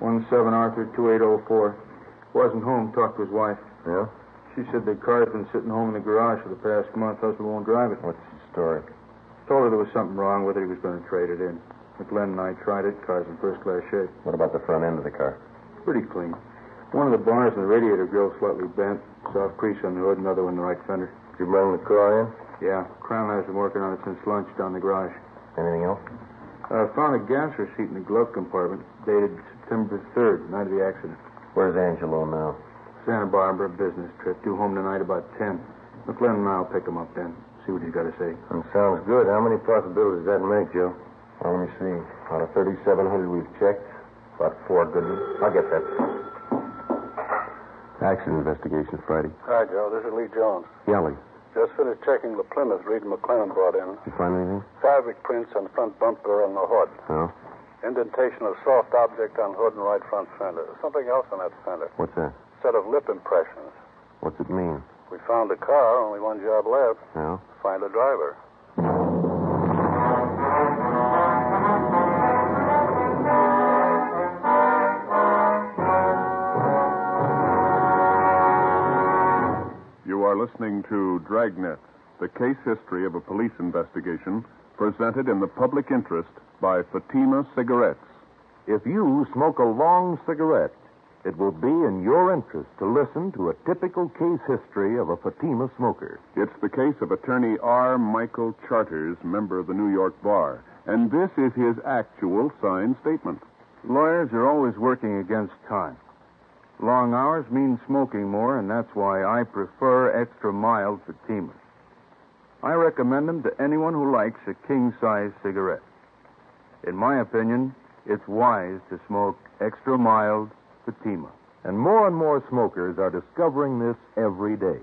17R2804. Wasn't home. Talked to his wife. Yeah? She said the car's been sitting home in the garage for the past month. Husband won't drive it. What's the story? Told her there was something wrong with it. He was going to trade it in. McLennan and I tried it. Car's in first-class shape. What about the front end of the car? Pretty clean. One of the bars in the radiator grill slightly bent. Soft crease on the hood. Another one in the right fender. Did you bring the car in? Yeah. Crown has been working on it since lunch down the garage. Anything else? Found a gas receipt in the glove compartment, dated September 3rd, night of the accident. Where's Angelo now? Santa Barbara, business trip. Due home tonight about 10. McLennan and I'll pick him up then. See what he's got to say. That sounds good. How many possibilities does that make, Joe? Well, let me see. Out of 3,700 we've checked, about 4 good ones. I'll get that. Accident investigation, Friday. Hi, Joe. This is Lee Jones. Yeah, Lee. Just finished checking the Plymouth Reed and McLennan brought in. Did you find anything? Fabric prints on the front bumper and the hood. Oh? Indentation of soft object on hood and right front fender. Something else on that fender. What's that? Set of lip impressions. What's it mean? We found the car. Only one job left. Yeah? Find the driver. You are listening to Dragnet, the case history of a police investigation presented in the public interest by Fatima Cigarettes. If you smoke a long cigarette, it will be in your interest to listen to a typical case history of a Fatima smoker. It's the case of attorney R. Michael Charters, member of the New York Bar, and this is his actual signed statement. Lawyers are always working against time. Long hours mean smoking more, and that's why I prefer extra mild Fatimas. I recommend them to anyone who likes a king-size cigarette. In my opinion, it's wise to smoke extra mild Fatima. And more smokers are discovering this every day.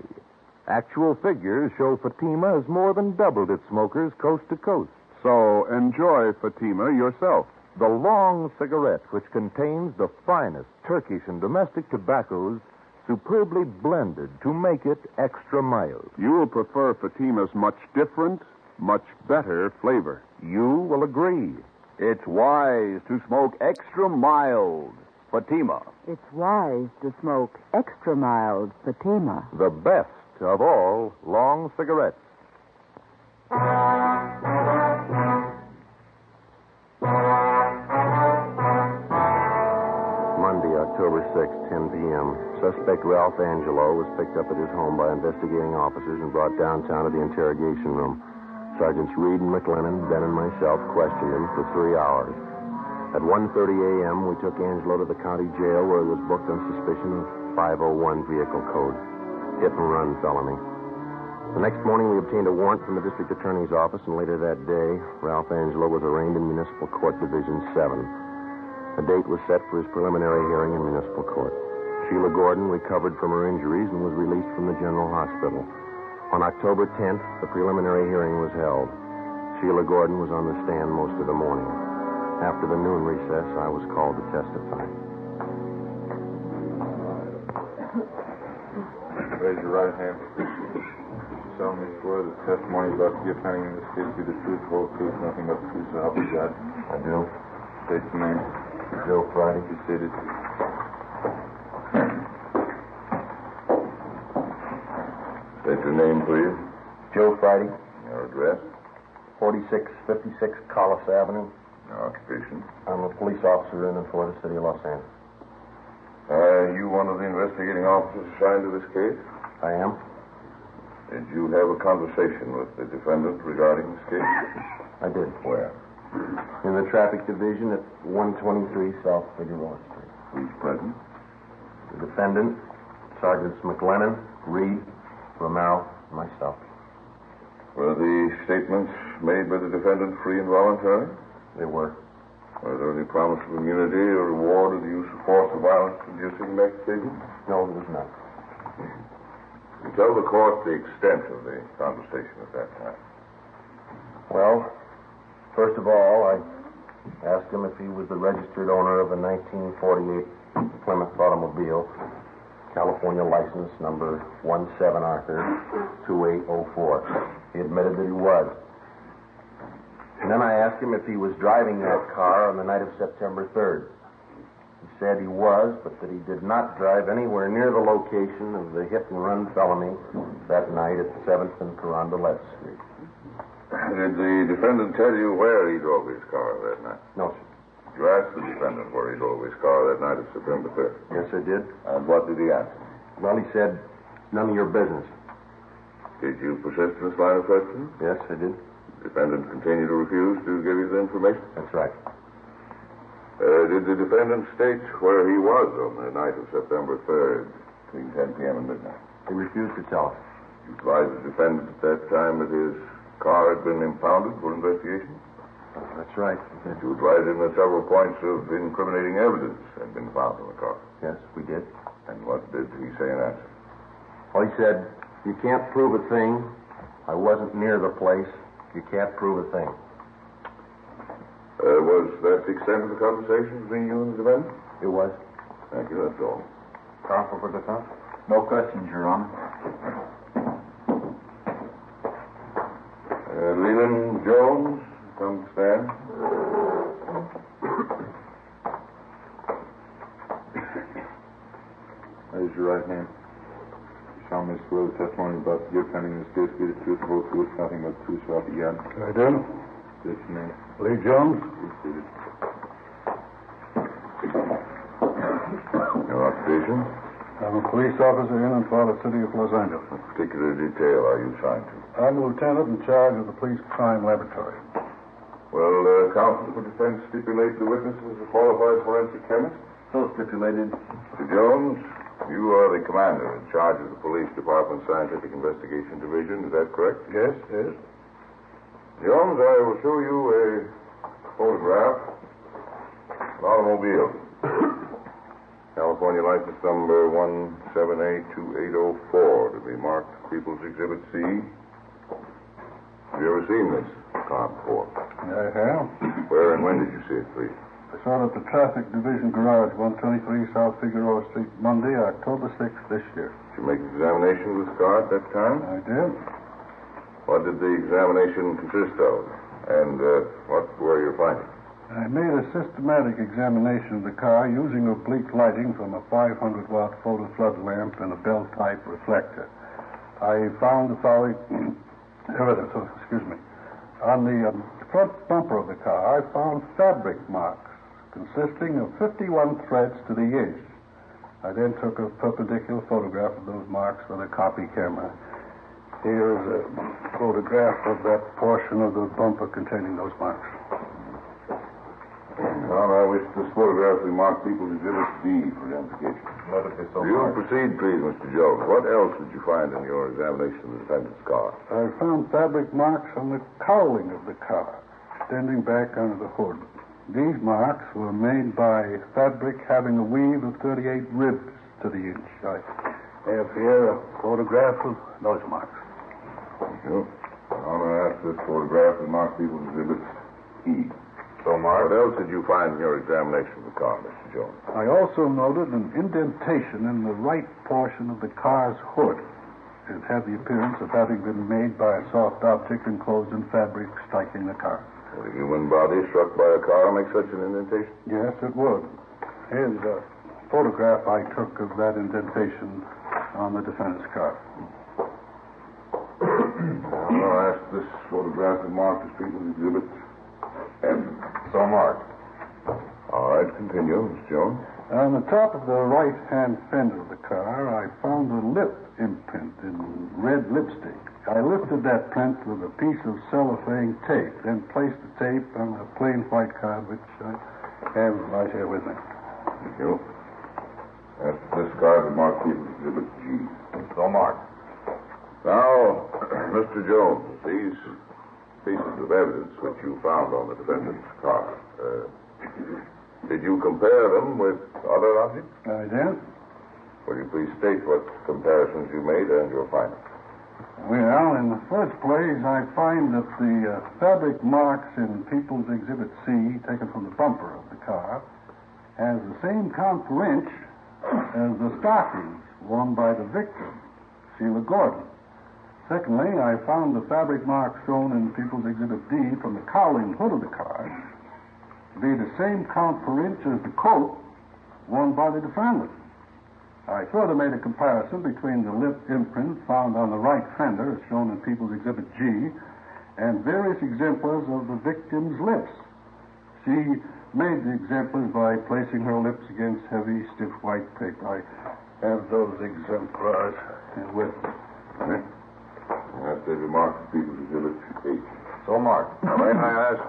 Actual figures show Fatima has more than doubled its smokers coast to coast. So enjoy Fatima yourself. The long cigarette, which contains the finest Turkish and domestic tobaccos, superbly blended to make it extra mild. You will prefer Fatima's much different, much better flavor. You will agree. It's wise to smoke extra mild Fatima. It's wise to smoke extra mild Fatima. The best of all long cigarettes. Monday, October 6th, 10 p.m. Suspect Ralph Angelo was picked up at his home by investigating officers and brought downtown to the interrogation room. Sergeants Reed and McLennan, Ben, and myself questioned him for 3 hours. At 1:30 a.m., we took Angelo to the county jail where he was booked on suspicion of 501 vehicle code, hit and run felony. The next morning, we obtained a warrant from the district attorney's office, and later that day, Ralph Angelo was arraigned in Municipal Court Division 7. A date was set for his preliminary hearing in municipal court. Sheila Gordon recovered from her injuries and was released from the general hospital. On October 10th, the preliminary hearing was held. Sheila Gordon was on the stand most of the morning. After the noon recess, I was called to testify. Raise your right hand. Solemnly swear that the testimony you're about to give pending in this case be the truth, whole truth, nothing but the truth, so help you God. I do. State your name. Joe Friday. Be seated. State your name, please. Joe Friday. Your address. 4656 Collis Avenue. Your occupation. I'm a police officer in and for the city of Los Angeles. Are you one of the investigating officers assigned to this case? I am. Did you have a conversation with the defendant regarding this case? I did. Where? In the traffic division at 123 South Figueroa Street. Who's present? The defendant, Sergeants McLennan, Reed, Romero, and myself. Were the statements made by the defendant free and voluntary? They were. Was there any promise of immunity or reward of the use of force or violence inducing that statement? No, there was not. You tell the court the extent of the conversation at that time. Well, first of all, I asked him if he was the registered owner of a 1948 Plymouth automobile, California license number 17 Arthur 2804. He admitted that he was. And then I asked him if he was driving that car on the night of September 3rd. He said he was, but that he did not drive anywhere near the location of the hit-and-run felony that night at 7th and Carondelet Street. Did the defendant tell you where he drove his car that night? No, sir. You asked the defendant where he drove his car that night of September 3rd? Yes, I did. And what did he answer? Well, he said, none of your business. Did you persist in this line of questioning? Yes, I did. The defendant continued to refuse to give you the information? That's right. Did the defendant state where he was on the night of September 3rd, between 10 p.m. and midnight? He refused to tell us. You advised the defendant at that time that his car had been impounded for investigation? That's right. Did you advise him that several points of incriminating evidence had been found in the car? Yes, we did. And what did he say in answer? Well, he said, you can't prove a thing. I wasn't near the place. You can't prove a thing. Was that the extent of the conversation between you and the defendant? It was. Thank you, that's all. Counsel for defense? No questions, Your Honor. Leland Jones, come stand. Raise your right hand. You solemnly swear the testimony about to give pending this case be the truth, the whole truth, nothing but the truth, so help you God. I do. This name. Lee Jones. Please seated. Your occupation? I'm a police officer in and for the city of Los Angeles. What particular detail are you assigned to? I'm a lieutenant in charge of the police crime laboratory. Well, counsel for defense stipulate the witness is a qualified forensic chemist? So stipulated. Mr. Jones, you are the commander in charge of the police department's scientific investigation division. Is that correct? Yes, yes. Jones, I will show you a photograph of an automobile. California license number 1782804 to be marked People's Exhibit C. Have you ever seen this car before? I have. Where and when did you see it, please? I saw it at the Traffic Division Garage, 123 South Figueroa Street, Monday, October 6th this year. Did you make an examination of this car at that time? I did. What did the examination consist of? And what were your findings? I made a systematic examination of the car using oblique lighting from a 500-watt photo flood lamp and a bell-type reflector. I found the following evidence. On the front bumper of the car, I found fabric marks consisting of 51 threads to the inch. I then took a perpendicular photograph of those marks with a copy camera. Here is a photograph of that portion of the bumper containing those marks. Well, I wish this photograph be marked People's Exhibit D for identification. Let it be so. You proceed, please, Mr. Jones. What else did you find in your examination of the defendant's car? I found fabric marks on the cowling of the car, extending back under the hood. These marks were made by fabric having a weave of 38 ribs to the inch. I have here a photograph of those marks. Thank you. I'm going to ask this photograph to mark People's Exhibit E. So, Mark, what else did you find in your examination of the car, Mr. Jones? I also noted an indentation in the right portion of the car's hood. It had the appearance of having been made by a soft object enclosed in fabric striking the car. Would a human body struck by a car make such an indentation? Yes, it would. Here's a photograph I took of that indentation on the defendant's car. I'll ask this photograph to mark as People's Exhibit F. So marked. All right, continue, Mr. Jones. On the top of the right-hand fender of the car, I found a lip imprint in red lipstick. I lifted that print with a piece of cellophane tape, then placed the tape on a plain white card, which I have right here with me. Thank you. This card is marked People's Exhibit G. So marked. Now, Mr. Jones, these pieces of evidence which you found on the defendant's car, did you compare them with other objects? I did. Will you please state what comparisons you made and your findings? Well, in the first place, I find that the fabric marks in People's Exhibit C, taken from the bumper of the car, has the same count per inch as the stockings worn by the victim, Sheila Gordon. Secondly, I found the fabric marks shown in People's Exhibit D from the cowling hood of the car to be the same count per inch as the coat worn by the defendant. I further made a comparison between the lip imprint found on the right fender, as shown in People's Exhibit G, and various exemplars of the victim's lips. She made the exemplars by placing her lips against heavy, stiff white paper. I have those exemplars with me. That's the remark of People's Exhibit H. So marked. Now, may I ask,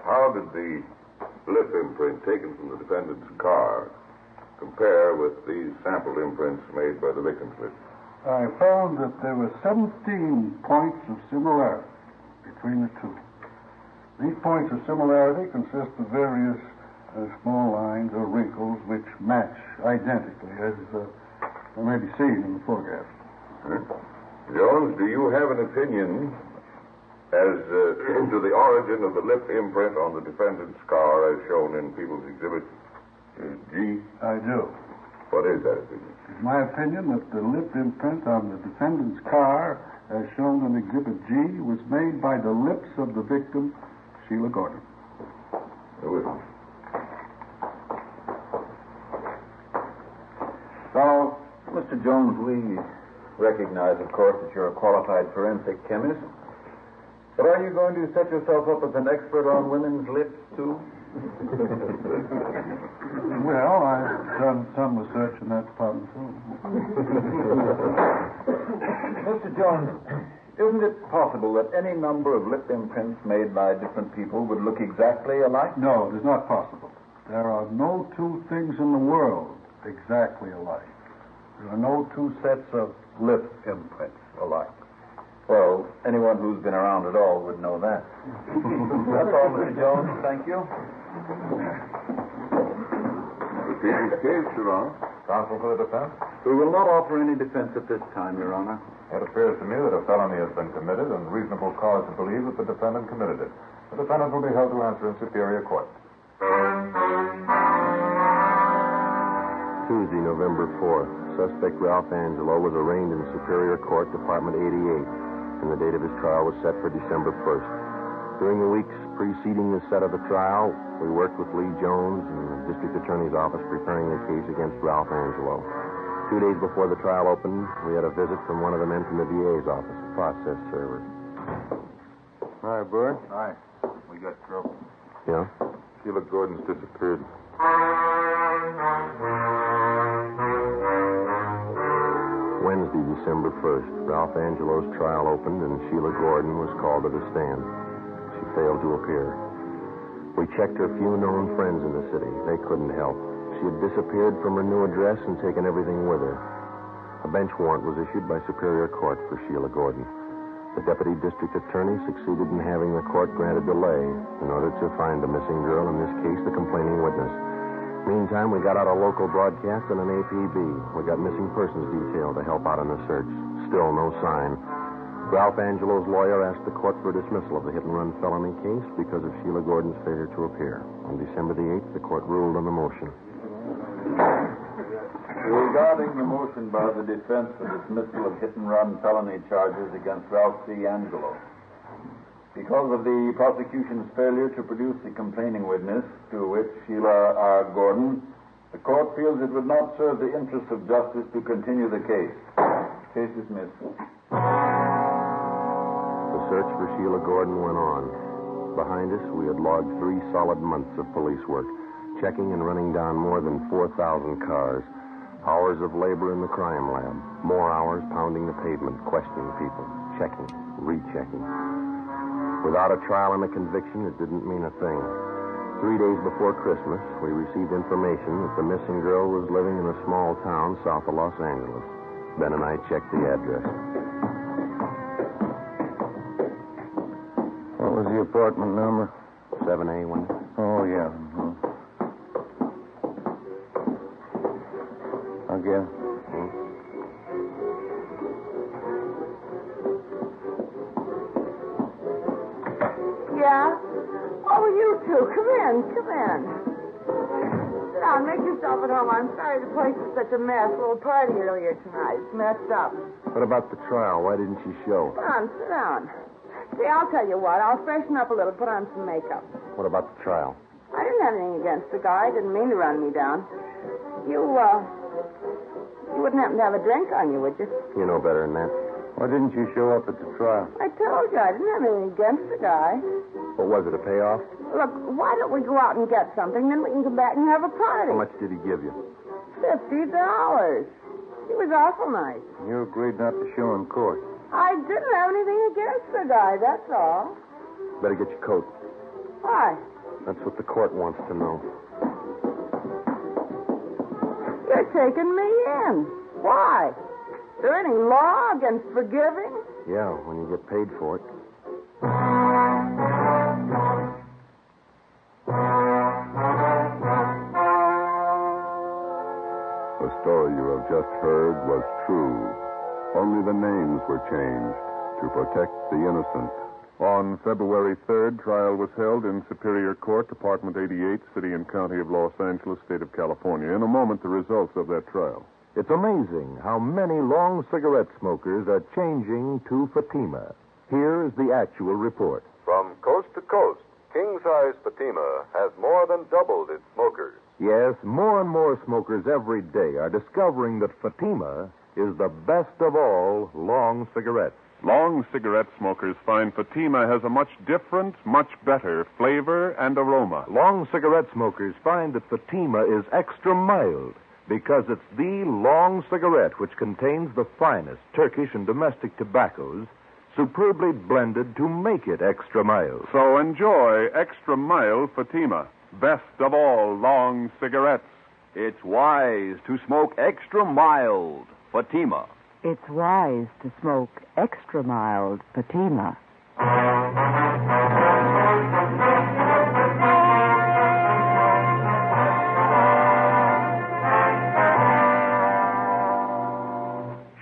how did the lip imprint taken from the defendant's car compare with these sample imprints made by the victim's lips? I found that there were 17 points of similarity between the two. These points of similarity consist of various small lines or wrinkles which match identically, as may be seen in the photograph. Jones, do you have an opinion As to the origin of the lip imprint on the defendant's car as shown in People's Exhibit G? I do. What is that opinion? It's my opinion that the lip imprint on the defendant's car, as shown in Exhibit G, was made by the lips of the victim, Sheila Gordon. Who is it? So, Mr. Jones, we recognize, of course, that you're a qualified forensic chemist. But are you going to set yourself up as an expert on women's lips, too? Well, I've done some research in that department, too. Mr. Jones, isn't it possible that any number of lip imprints made by different people would look exactly alike? No, it is not possible. There are no two things in the world exactly alike. There are no two sets of lip imprints alike. Well, anyone who's been around at all would know that. That's all, Mr. Jones. Thank you. The people's case, Your Honor. Counsel for the defense? We will not offer any defense at this time, Your Honor. It appears to me that a felony has been committed and reasonable cause to believe that the defendant committed it. The defendant will be held to answer in Superior Court. Tuesday, November 4th. Suspect Ralph Angelo was arraigned in Superior Court, Department 88, and the date of his trial was set for December 1st. During the weeks preceding the set of the trial, we worked with Lee Jones and the District Attorney's Office preparing the case against Ralph Angelo. 2 days before the trial opened, we had a visit from one of the men from the DA's office, a process server. Hi, Bert. Hi. We got trouble. Yeah? Sheila Gordon's disappeared. Wednesday, December 1st, Ralph Angelo's trial opened and Sheila Gordon was called to the stand. She failed to appear. We checked her few known friends in the city. They couldn't help. She had disappeared from her new address and taken everything with her. A bench warrant was issued by Superior Court for Sheila Gordon. The Deputy District Attorney succeeded in having the court grant a delay in order to find the missing girl, in this case, the complaining witness. Meantime, we got out a local broadcast and an APB. We got missing persons detail to help out in the search. Still no sign. Ralph Angelo's lawyer asked the court for dismissal of the hit-and-run felony case because of Sheila Gordon's failure to appear. On December the 8th, the court ruled on the motion. Regarding the motion by the defense for dismissal of hit-and-run felony charges against Ralph C. Angelo, because of the prosecution's failure to produce the complaining witness, to which Sheila R. Gordon, the court feels it would not serve the interests of justice to continue the case. Case dismissed. The search for Sheila Gordon went on. Behind us, we had logged 3 solid months of police work, checking and running down more than 4,000 cars. Hours of labor in the crime lab. More hours pounding the pavement, questioning people, checking, rechecking. Without a trial and a conviction, it didn't mean a thing. 3 days before Christmas, we received information that the missing girl was living in a small town south of Los Angeles. Ben and I checked the address. What was the apartment number? 7A, one. Oh, yeah. Mm-hmm. Again. Yeah? Oh, you two. Come in. Sit down. Make yourself at home. I'm sorry the place is such a mess. A little party earlier tonight. It's messed up. What about the trial? Why didn't she show? Come on, sit down. See, I'll tell you what. I'll freshen up a little, put on some makeup. What about the trial? I didn't have anything against the guy. Didn't mean to run me down. You wouldn't happen to have a drink on you, would you? You know better than that. Why didn't you show up at the trial? I told you, I didn't have anything against the guy. What was it, a payoff? Look, why don't we go out and get something, then we can come back and have a party. How much did he give you? $50. He was awful nice. You agreed not to show in court. I didn't have anything against the guy, that's all. Better get your coat. Why? That's what the court wants to know. You're taking me in. Why? Is there any law against forgiving? Yeah, when you get paid for it. The story you have just heard was true. Only the names were changed to protect the innocent. On February 3rd, trial was held in Superior Court, Department 88, City and County of Los Angeles, State of California. In a moment, the results of that trial. It's amazing how many long cigarette smokers are changing to Fatima. Here is the actual report. From coast to coast, king-size Fatima has more than doubled its smokers. Yes, more and more smokers every day are discovering that Fatima is the best of all long cigarettes. Long cigarette smokers find Fatima has a much different, much better flavor and aroma. Long cigarette smokers find that Fatima is extra mild because it's the long cigarette which contains the finest Turkish and domestic tobaccos superbly blended to make it extra mild. So enjoy extra mild Fatima, best of all long cigarettes. It's wise to smoke extra mild Fatima. It's wise to smoke extra mild Fatima.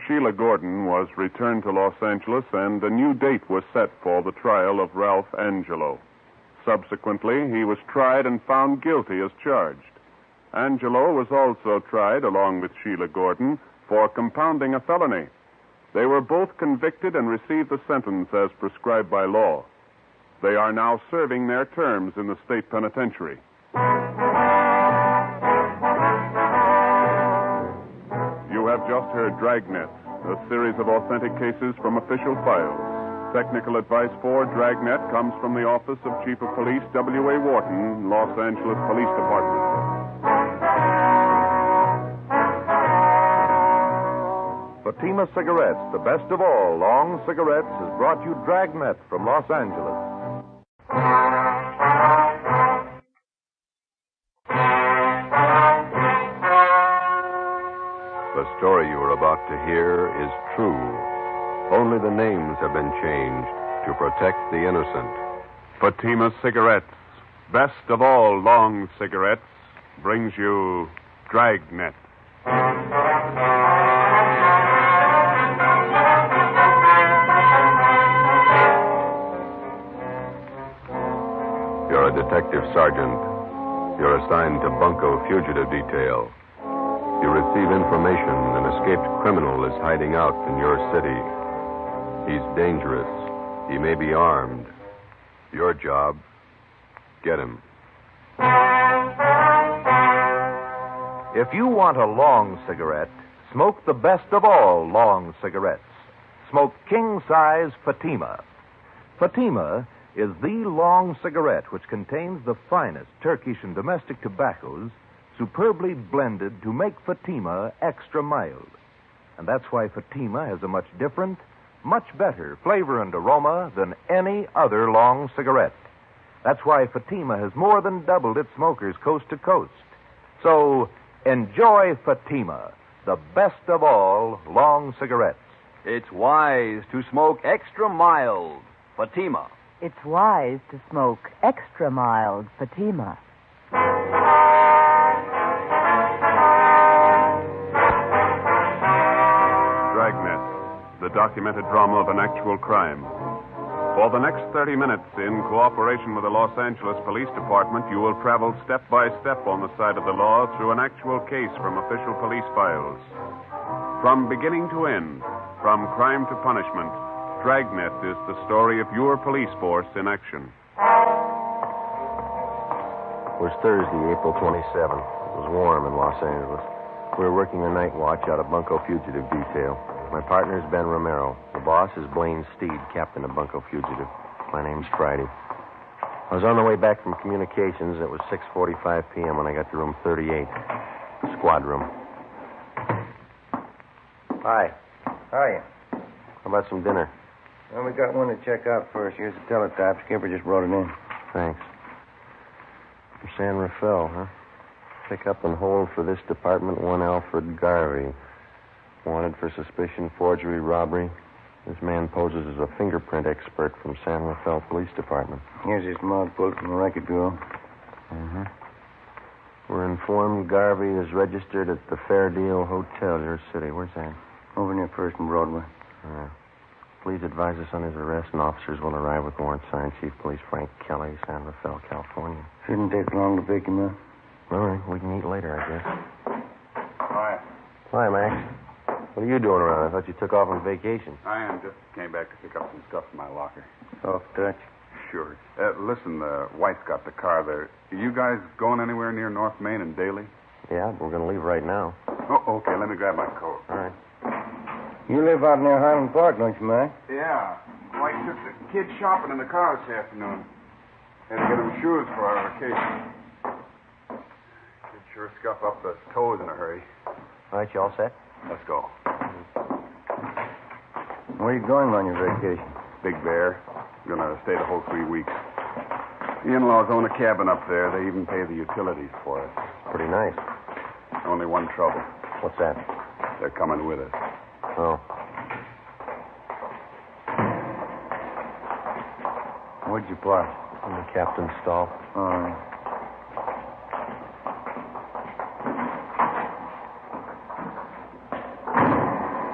Sheila Gordon was returned to Los Angeles, and a new date was set for the trial of Ralph Angelo. Subsequently, he was tried and found guilty as charged. Angelo was also tried, along with Sheila Gordon, for compounding a felony. They were both convicted and received the sentence as prescribed by law. They are now serving their terms in the state penitentiary. You have just heard Dragnet, a series of authentic cases from official files. Technical advice for Dragnet comes from the Office of Chief of Police W.A. Wharton, Los Angeles Police Department. Fatima Cigarettes, the best of all long cigarettes, has brought you Dragnet from Los Angeles. The story you are about to hear is true. Only the names have been changed to protect the innocent. Fatima Cigarettes, best of all long cigarettes, brings you Dragnet. You're a detective sergeant. You're assigned to Bunko Fugitive Detail. You receive information an escaped criminal is hiding out in your city. He's dangerous. He may be armed. Your job, get him. If you want a long cigarette, smoke the best of all long cigarettes. Smoke king-size Fatima. Fatima is the long cigarette which contains the finest Turkish and domestic tobaccos superbly blended to make Fatima extra mild. And that's why Fatima has a much different, much better flavor and aroma than any other long cigarette. That's why Fatima has more than doubled its smokers coast to coast. So enjoy Fatima, the best of all long cigarettes. It's wise to smoke extra mild Fatima. It's wise to smoke extra mild Fatima. Dragnet, the documented drama of an actual crime. For the next 30 minutes, in cooperation with the Los Angeles Police Department, you will travel step by step on the side of the law through an actual case from official police files. From beginning to end, from crime to punishment, Dragnet is the story of your police force in action. It was Thursday, April 27th. It was warm in Los Angeles. We were working a night watch out of Bunko Fugitive Detail. My partner's Ben Romero. The boss is Blaine Steed, captain of Bunko Fugitive. My name's Friday. I was on the way back from communications. It was 6:45 p.m. when I got to room 38, squad room. Hi. How are you? How about some dinner? Well, we got one to check out first. Here's the teletype. Skipper just brought it in. Thanks. From San Rafael, huh? Pick up and hold for this department one Alfred Garvey. Wanted for suspicion, forgery, robbery. This man poses as a fingerprint expert from San Rafael Police Department. Here's his mug pulled from the record bureau. Mm-hmm. We're informed Garvey is registered at the Fair Deal Hotel, your city. Where's that? Over near First and Broadway. Please advise us on his arrest, and officers will arrive with warrant signed. Chief Police Frank Kelly, San Rafael, California. Shouldn't take long to pick him up. All right, we can eat later, I guess. Hi. Hi, Max. What are you doing around? I thought you took off on vacation. I am. Just came back to pick up some stuff from my locker. Soft touch. Sure. Listen, White's got the car there. You guys going anywhere near North Main and Daly? Yeah, we're going to leave right now. Oh, okay. Let me grab my coat. All right. You live out near Highland Park, don't you, Mac? Yeah. White took the kids shopping in the car this afternoon. Had to get them shoes for our vacation. Kids sure scuff up the toes in a hurry. All right, you all set? Let's go. Where are you going on your vacation? Big Bear. Gonna stay the whole 3 weeks. The in-laws own a cabin up there. They even pay the utilities for it. Pretty nice. Only one trouble. What's that? They're coming with us. Oh. Where'd you park? In the captain's stall. All right.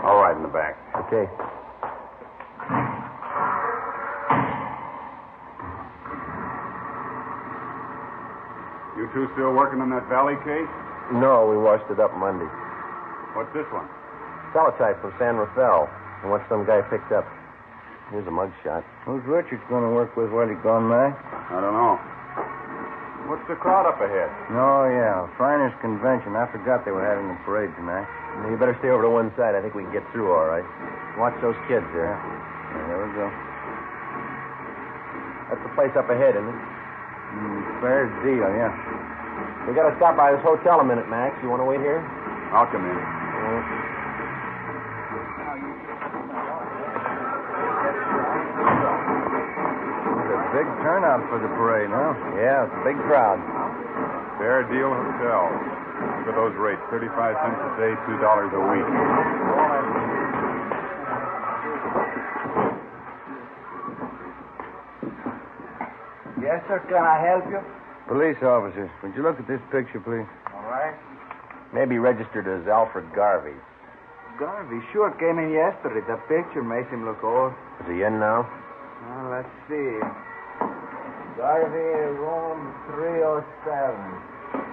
All right, in the back. Okay. You two still working on that Valley case? No, we washed it up Monday. What's this one? Teletype from San Rafael. And what some guy picked up. Here's a mugshot. Who's Richards going to work with while he's gone, Mac? I don't know. What's the crowd up ahead? Oh, yeah. Shriners Convention. I forgot they were having a parade tonight. You better stay over to one side. I think we can get through all right. Watch those kids there. Yeah, there we go. That's the place up ahead, isn't it? Fair deal, yeah. We got to stop by this hotel a minute, Max. You want to wait here? I'll come in. Big turnout for the parade, huh? Yeah, it's a big crowd. Fair Deal Hotel. Look at those rates. 35 cents a day, $2 a week. Yes, sir. Can I help you? Police officers, would you look at this picture, please? All right. Maybe registered as Alfred Garvey. Garvey sure came in yesterday. The picture makes him look old. Is he in now? Well, let's see. Garvey, room 307.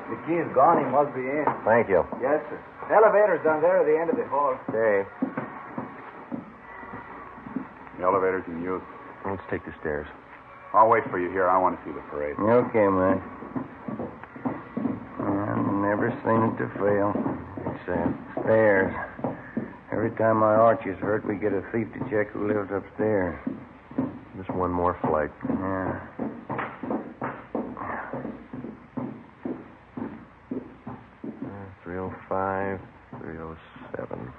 The key's gone. He must be in. Thank you. Yes, sir. Elevator's down there at the end of the hall. Okay. The elevator's in use. Let's take the stairs. I'll wait for you here. I want to see the parade. Okay, man. I've never seen it to fail. Stairs. Every time my arches hurt, we get a thief to check who lives upstairs. Just one more flight. Yeah. 305, 307.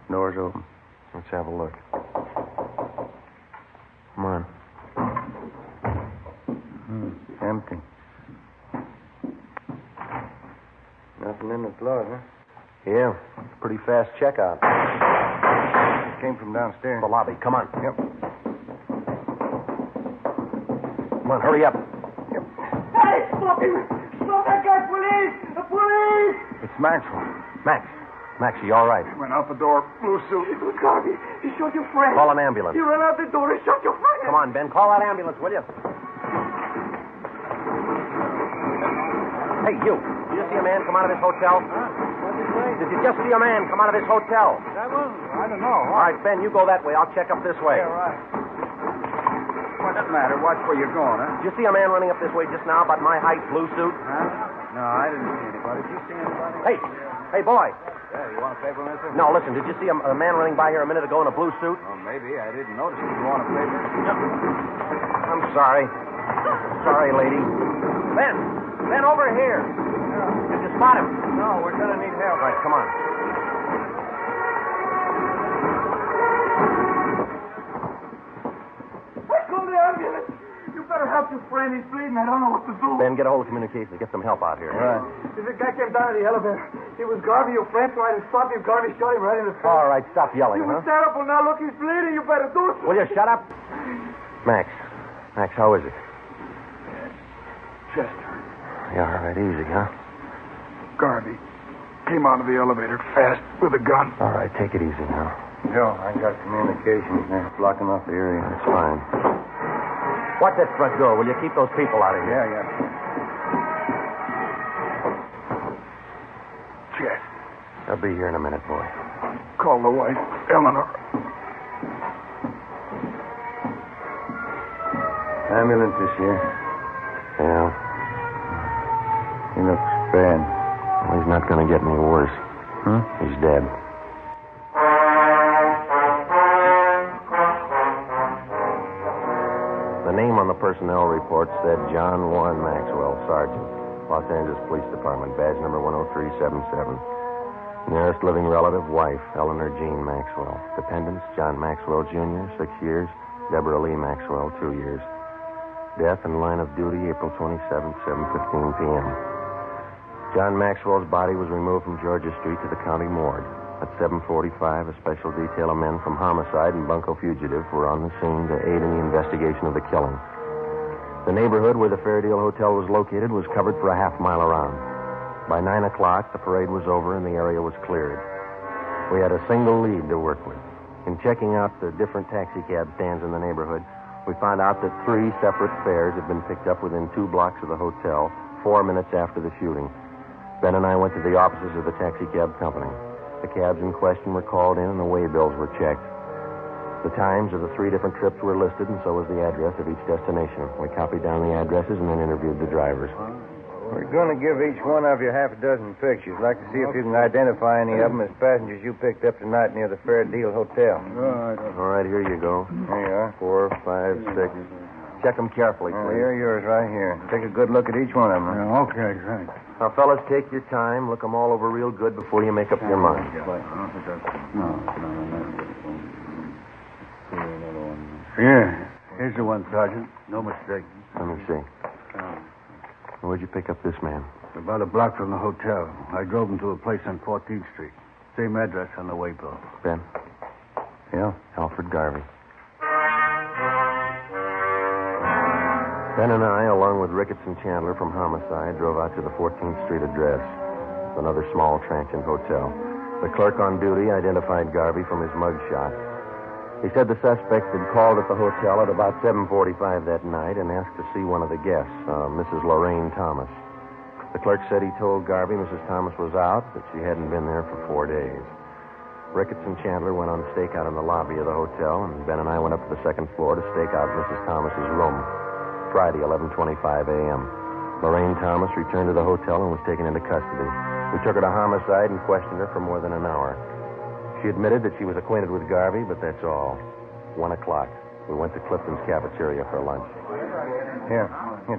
Door's open. Let's have a look. Come on. Empty. Nothing in the closet, huh? Yeah, pretty fast checkout. It came from downstairs. The lobby. Come on. Yep. Come on, hurry up. Yep. Hey, stop him! Stop that guy, police! The police! It's Maxwell. Max, are you all right? He went out the door, blue suit. It was Garvey. He shot your friend. Call an ambulance. He ran out the door and shot your friend. Come on, Ben. Call that ambulance, will you? Hey, you. Did you see a man come out of this hotel? Did you just see a man come out of this hotel? I don't know. All right, Ben, you go that way. I'll check up this way. Yeah, right. What's the matter? Watch where you're going, huh? Did you see a man running up this way just now, about my height, blue suit? Huh? No, I didn't see anybody. Did you see anybody? Hey, boy. Yeah, you want a paper, mister? No, listen, did you see a man running by here a minute ago in a blue suit? Oh, maybe. I didn't notice it. You want a paper? I'm sorry. Sorry, lady. Ben, over here. Did you spot him? No, we're going to need help. All right, come on. Call the ambulance. You better help your friend. He's bleeding. I don't know what to do. Ben, get a hold of communications. Get some help out here. Right. The guy came down to the elevator. It was Garvey, your friend, tried to stop him. Garvey shot him right in the face. All right, stop yelling, He was huh? terrible. Now, look, he's bleeding. You better do something. Will you shut up? Max, how is it? Chester. Yeah, all right, easy, huh? Garvey came out of the elevator fast with a gun. All right, take it easy now. Joe, I got communications. They're blocking off the area. That's fine. Watch that front door. Will you keep those people out of here? Yeah. Jack, They'll be here in a minute, boy. call the wife, Eleanor. Ambulance is here. Yeah. He looks bad. Well, he's not going to get any worse. He's dead. The name on the personnel report said John Warren Maxwell, Sergeant, Los Angeles Police Department, badge number 10377. Nearest living relative, wife, Eleanor Jean Maxwell. Dependents, John Maxwell Jr., 6 years. Deborah Lee Maxwell, 2 years. Death in line of duty, April 27th, 7:15 p.m. John Maxwell's body was removed from Georgia Street to the county morgue. At 7:45, a special detail of men from homicide and bunco fugitive were on the scene to aid in the investigation of the killing. The neighborhood where the Fairdale Hotel was located was covered for a half-mile around. By 9 o'clock, the parade was over and the area was cleared. We had a single lead to work with. In checking out the different taxicab stands in the neighborhood, we found out that 3 separate fares had been picked up within 2 blocks of the hotel 4 minutes after the shooting. Ben and I went to the offices of the taxicab company. The cabs in question were called in and the way bills were checked. The times of the 3 different trips were listed, and so was the address of each destination. We copied down the addresses and then interviewed the drivers. We're going to give each one of you half a dozen pictures. I'd like to see if you can identify any of them as passengers you picked up tonight near the Fairdale Hotel. All right, here you go. Here you are. 4, 5, 6. Check them carefully, please. Here are yours right here. Take a good look at each one of them. Okay, thanks. Now, fellas, take your time. Look them all over real good before you make up your mind. Yeah, here's the one, Sergeant. No mistake. Let me see. Where'd you pick up this man? About a block from the hotel. I drove him to a place on 14th Street. Same address on the way bill. Ben? Yeah? Alfred Garvey. Ben and I, along with Ricketts and Chandler from Homicide, drove out to the 14th Street address. Another small transient hotel. The clerk on duty identified Garvey from his mug shot. He said the suspect had called at the hotel at about 7:45 that night and asked to see one of the guests, Mrs. Lorraine Thomas. The clerk said he told Garvey Mrs. Thomas was out, that she hadn't been there for 4 days. Ricketts and Chandler went on stakeout in the lobby of the hotel, and Ben and I went up to the second floor to stake out Mrs. Thomas's room. Friday, 11:25 a.m. Lorraine Thomas returned to the hotel and was taken into custody. We took her to Homicide and questioned her for more than an hour. She admitted that she was acquainted with Garvey, but that's all. 1 o'clock. We went to Clifton's cafeteria for lunch. Here,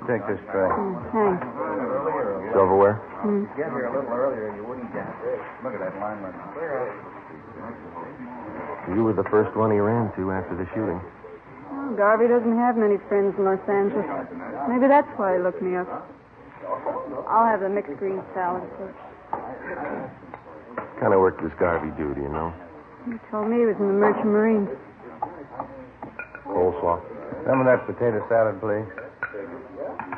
take this tray. Thanks. Silverware? Get here a little earlier, you wouldn't get this. Look at that lineman. You were the first one he ran to after the shooting. Well, Garvey doesn't have many friends in Los Angeles. Maybe that's why he looked me up. I'll have the mixed green salad, please. What kind of work does Garvey do, do you know? He told me he was in the Merchant Marines. Coleslaw. Some of that potato salad, please.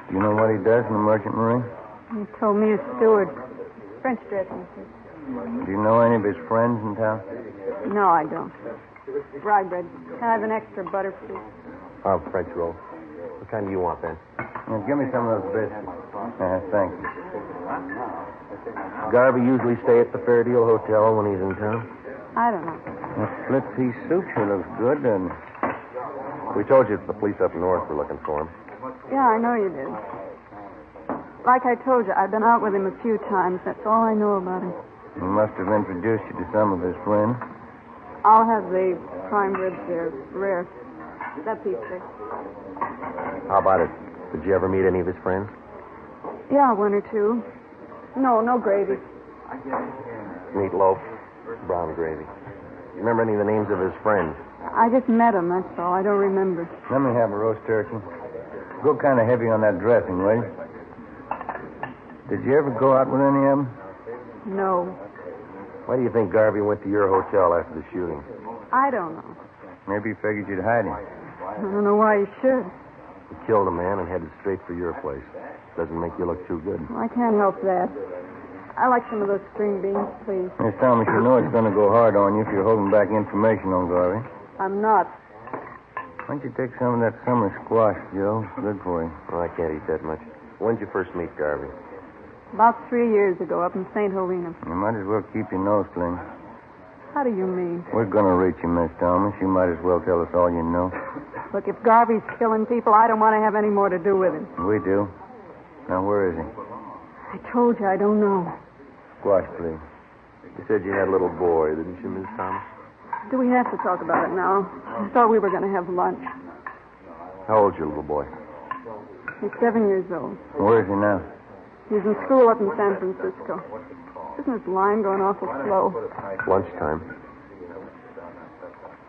Do you know what he does in the Merchant Marine? He told me he's steward. French dressing, please. Do you know any of his friends in town? No, I don't. Rye bread. Can I have an extra butter, please? Oh, French roll. What kind do you want, Ben? Now, give me some of those biscuits. Thank you. Garvey usually stay at the Fairdale Hotel when he's in town? I don't know. That split-piece soup sure looks good, doesn't it? We told you it's the police up north were looking for him. Yeah, I know you did. Like I told you, I've been out with him a few times. That's all I know about him. He must have introduced you to some of his friends. I'll have the prime ribs there. Rare. That piece there. How about it? Did you ever meet any of his friends? Yeah, 1 or 2. No gravy. Meatloaf, brown gravy. You remember any of the names of his friends? I just met him, that's all. I don't remember. Let me have a roast turkey. Go kind of heavy on that dressing, will you? Did you ever go out with any of them? No. Why do you think Garvey went to your hotel after the shooting? I don't know. Maybe he figured you'd hide him. I don't know why he should. He killed a man and headed straight for your place. Doesn't make you look too good. I can't help that. I like some of those string beans, please. Miss Thomas, you know it's going to go hard on you if you're holding back information on Garvey. I'm not. Why don't you take some of that summer squash, Joe? It's good for you. Well, I can't eat that much. When did you first meet Garvey? About 3 years ago, up in St. Helena. You might as well keep your nose clean. How do you mean? We're going to reach you, Miss Thomas. You might as well tell us all you know. Look, if Garvey's killing people, I don't want to have any more to do with him. We do. Now, where is he? I told you I don't know. Squash, please. You said you had a little boy, didn't you, Miss Thomas? Do we have to talk about it now? I thought we were going to have lunch. How old's your little boy? He's 7 years old. Where is he now? He's in school up in San Francisco. Isn't his line going awful slow? Lunchtime.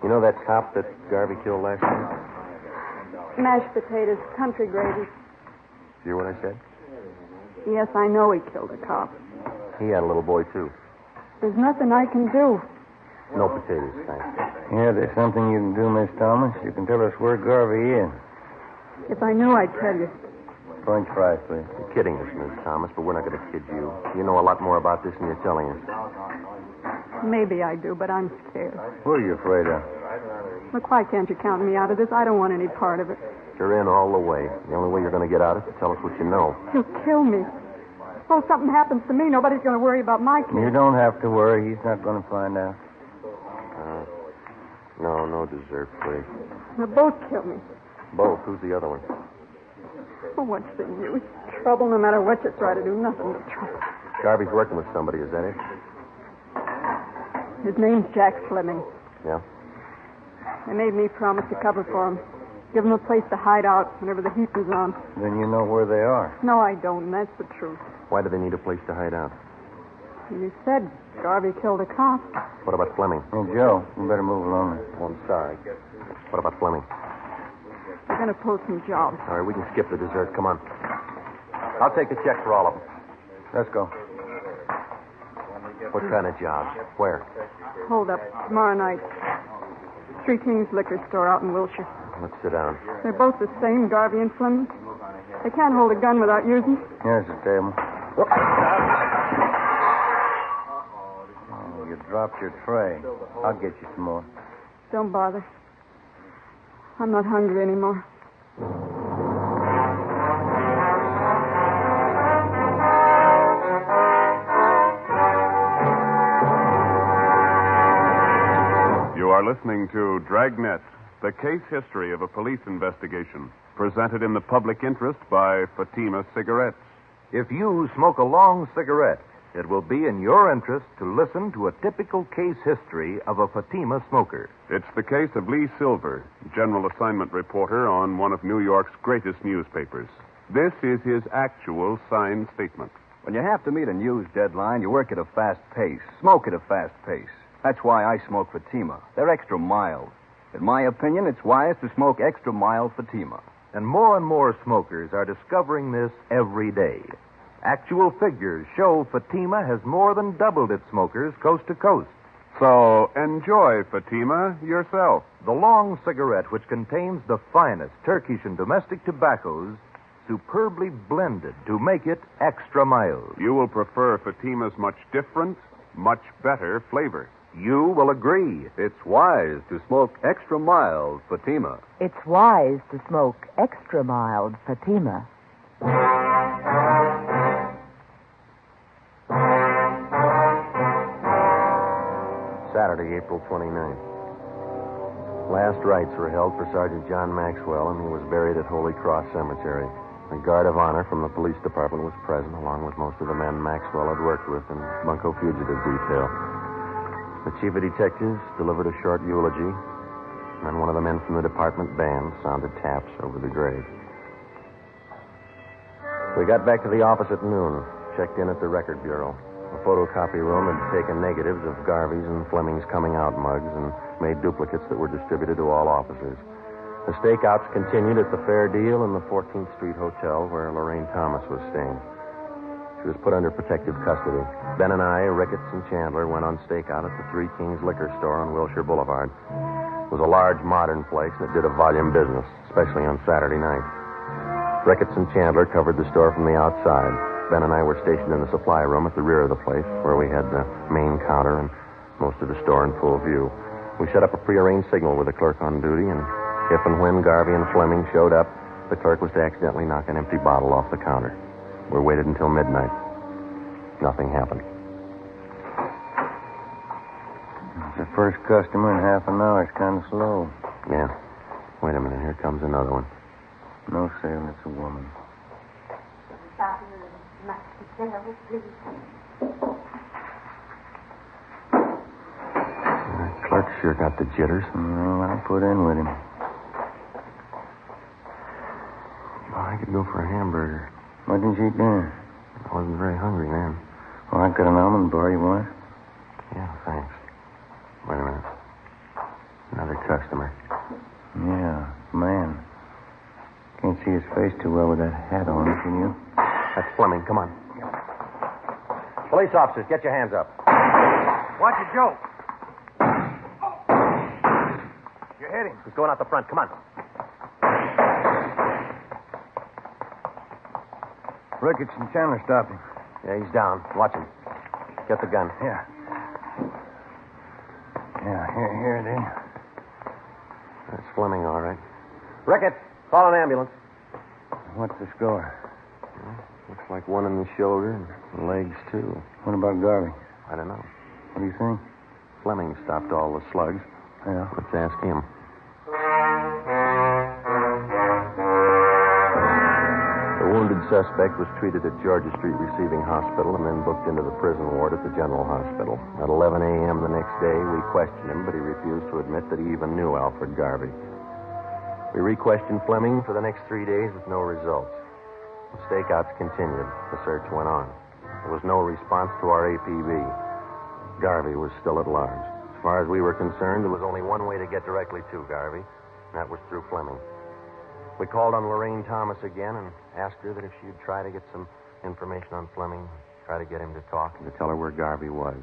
You know that cop that Garvey killed last night? Mashed potatoes, country gravy. You hear what I said? Yes, I know he killed a cop. He had a little boy, too. There's nothing I can do. No potatoes, thanks. Yeah, there's something you can do, Miss Thomas. You can tell us where Garvey is. If I knew, I'd tell you. French fries, please. You're kidding us, Miss Thomas, but we're not going to kid you. You know a lot more about this than you're telling us. Maybe I do, but I'm scared. Who are you afraid of? Look, why can't you count me out of this? I don't want any part of it. You're in all the way. The only way you're going to get out is to tell us what you know. He'll kill me. Suppose something happens to me, nobody's going to worry about my kid. You don't have to worry. He's not going to find out. No dessert, please. They'll both kill me. Both? Who's the other one? Oh, what's the use? Trouble, no matter what you try to do, nothing but trouble. Garvey's working with somebody, is that it? His name's Jack Fleming. Yeah? They made me promise to cover for him. Give him a place to hide out whenever the heat was on. Then you know where they are. No, I don't, and that's the truth. Why do they need a place to hide out? You said Garvey killed a cop. What about Fleming? Hey, Joe, you better move along. Oh, I'm sorry. What about Fleming? They're going to pull some jobs. All right, we can skip the dessert. Come on. I'll take the check for all of them. Let's go. What kind of jobs? Where? Hold up. Tomorrow night. Three Kings Liquor Store out in Wilshire. Let's sit down. They're both the same, Garvey and Fleming. They can't hold a gun without using it. Here's the table. Oh, you dropped your tray. I'll get you some more. Don't bother. I'm not hungry anymore. You are listening to Dragnet, the case history of a police investigation, presented in the public interest by Fatima Cigarettes. If you smoke a long cigarette, it will be in your interest to listen to a typical case history of a Fatima smoker. It's the case of Lee Silver, general assignment reporter on one of New York's greatest newspapers. This is his actual signed statement. When you have to meet a news deadline, you work at a fast pace, smoke at a fast pace. That's why I smoke Fatima. They're extra mild. In my opinion, it's wise to smoke extra mild Fatima. And more smokers are discovering this every day. Actual figures show Fatima has more than doubled its smokers coast to coast. So enjoy Fatima yourself. The long cigarette, which contains the finest Turkish and domestic tobaccos, superbly blended to make it extra mild. You will prefer Fatima's much different, much better flavor. You will agree. It's wise to smoke extra mild Fatima. It's wise to smoke extra mild Fatima. Saturday, April 29th. Last rites were held for Sergeant John Maxwell, and he was buried at Holy Cross Cemetery. A guard of honor from the police department was present, along with most of the men Maxwell had worked with in Bunko Fugitive Detail. The chief of detectives delivered a short eulogy, and one of the men from the department band sounded taps over the grave. We got back to the office at noon, checked in at the record bureau. The photocopy room had taken negatives of Garvey's and Fleming's coming out mugs and made duplicates that were distributed to all officers. The stakeouts continued at the Fair Deal and the 14th Street Hotel where Lorraine Thomas was staying. She was put under protective custody. Ben and I, Ricketts and Chandler, went on stakeout at the Three Kings Liquor Store on Wilshire Boulevard. It was a large, modern place that did a volume business, especially on Saturday night. Ricketts and Chandler covered the store from the outside. Ben and I were stationed in the supply room at the rear of the place, where we had the main counter and most of the store in full view. We set up a prearranged signal with the clerk on duty, and if and when Garvey and Fleming showed up, the clerk was to accidentally knock an empty bottle off the counter. We waited until midnight. Nothing happened. The first customer in half an hour is kind of slow. Yeah. Wait a minute. Here comes another one. No sale. It's a woman. The clerk sure got the jitters. Well, I'll put in with him. I could go for a hamburger. What did you eat dinner? I wasn't very hungry then. Well, I've got an almond bar. You want it? Yeah, thanks. Wait a minute. Another customer. Yeah, man. Can't see his face too well with that hat on, can you? That's Fleming. Come on. Police officers, get your hands up. Watch it, Joe. You're hitting. He's going out the front. Come on. Ricketts and Chandler stopped him. Yeah, he's down. Watch him. Get the gun. Yeah. Yeah, here it is. That's Fleming, all right. Ricketts, call an ambulance. What's the score? Well, looks like one in the shoulder and legs, too. What about Garvey? I don't know. What do you think? Fleming stopped all the slugs. Yeah. Let's ask him. The wounded suspect was treated at Georgia Street Receiving Hospital and then booked into the prison ward at the General Hospital. At 11 a.m. the next day, we questioned him, but he refused to admit that he even knew Alfred Garvey. We re-questioned Fleming for the next 3 days with no results. The stakeouts continued. The search went on. There was no response to our APB. Garvey was still at large. As far as we were concerned, there was only one way to get directly to Garvey, and that was through Fleming. We called on Lorraine Thomas again and asked her that if she'd try to get some information on Fleming, try to get him to talk and to tell her where Garvey was.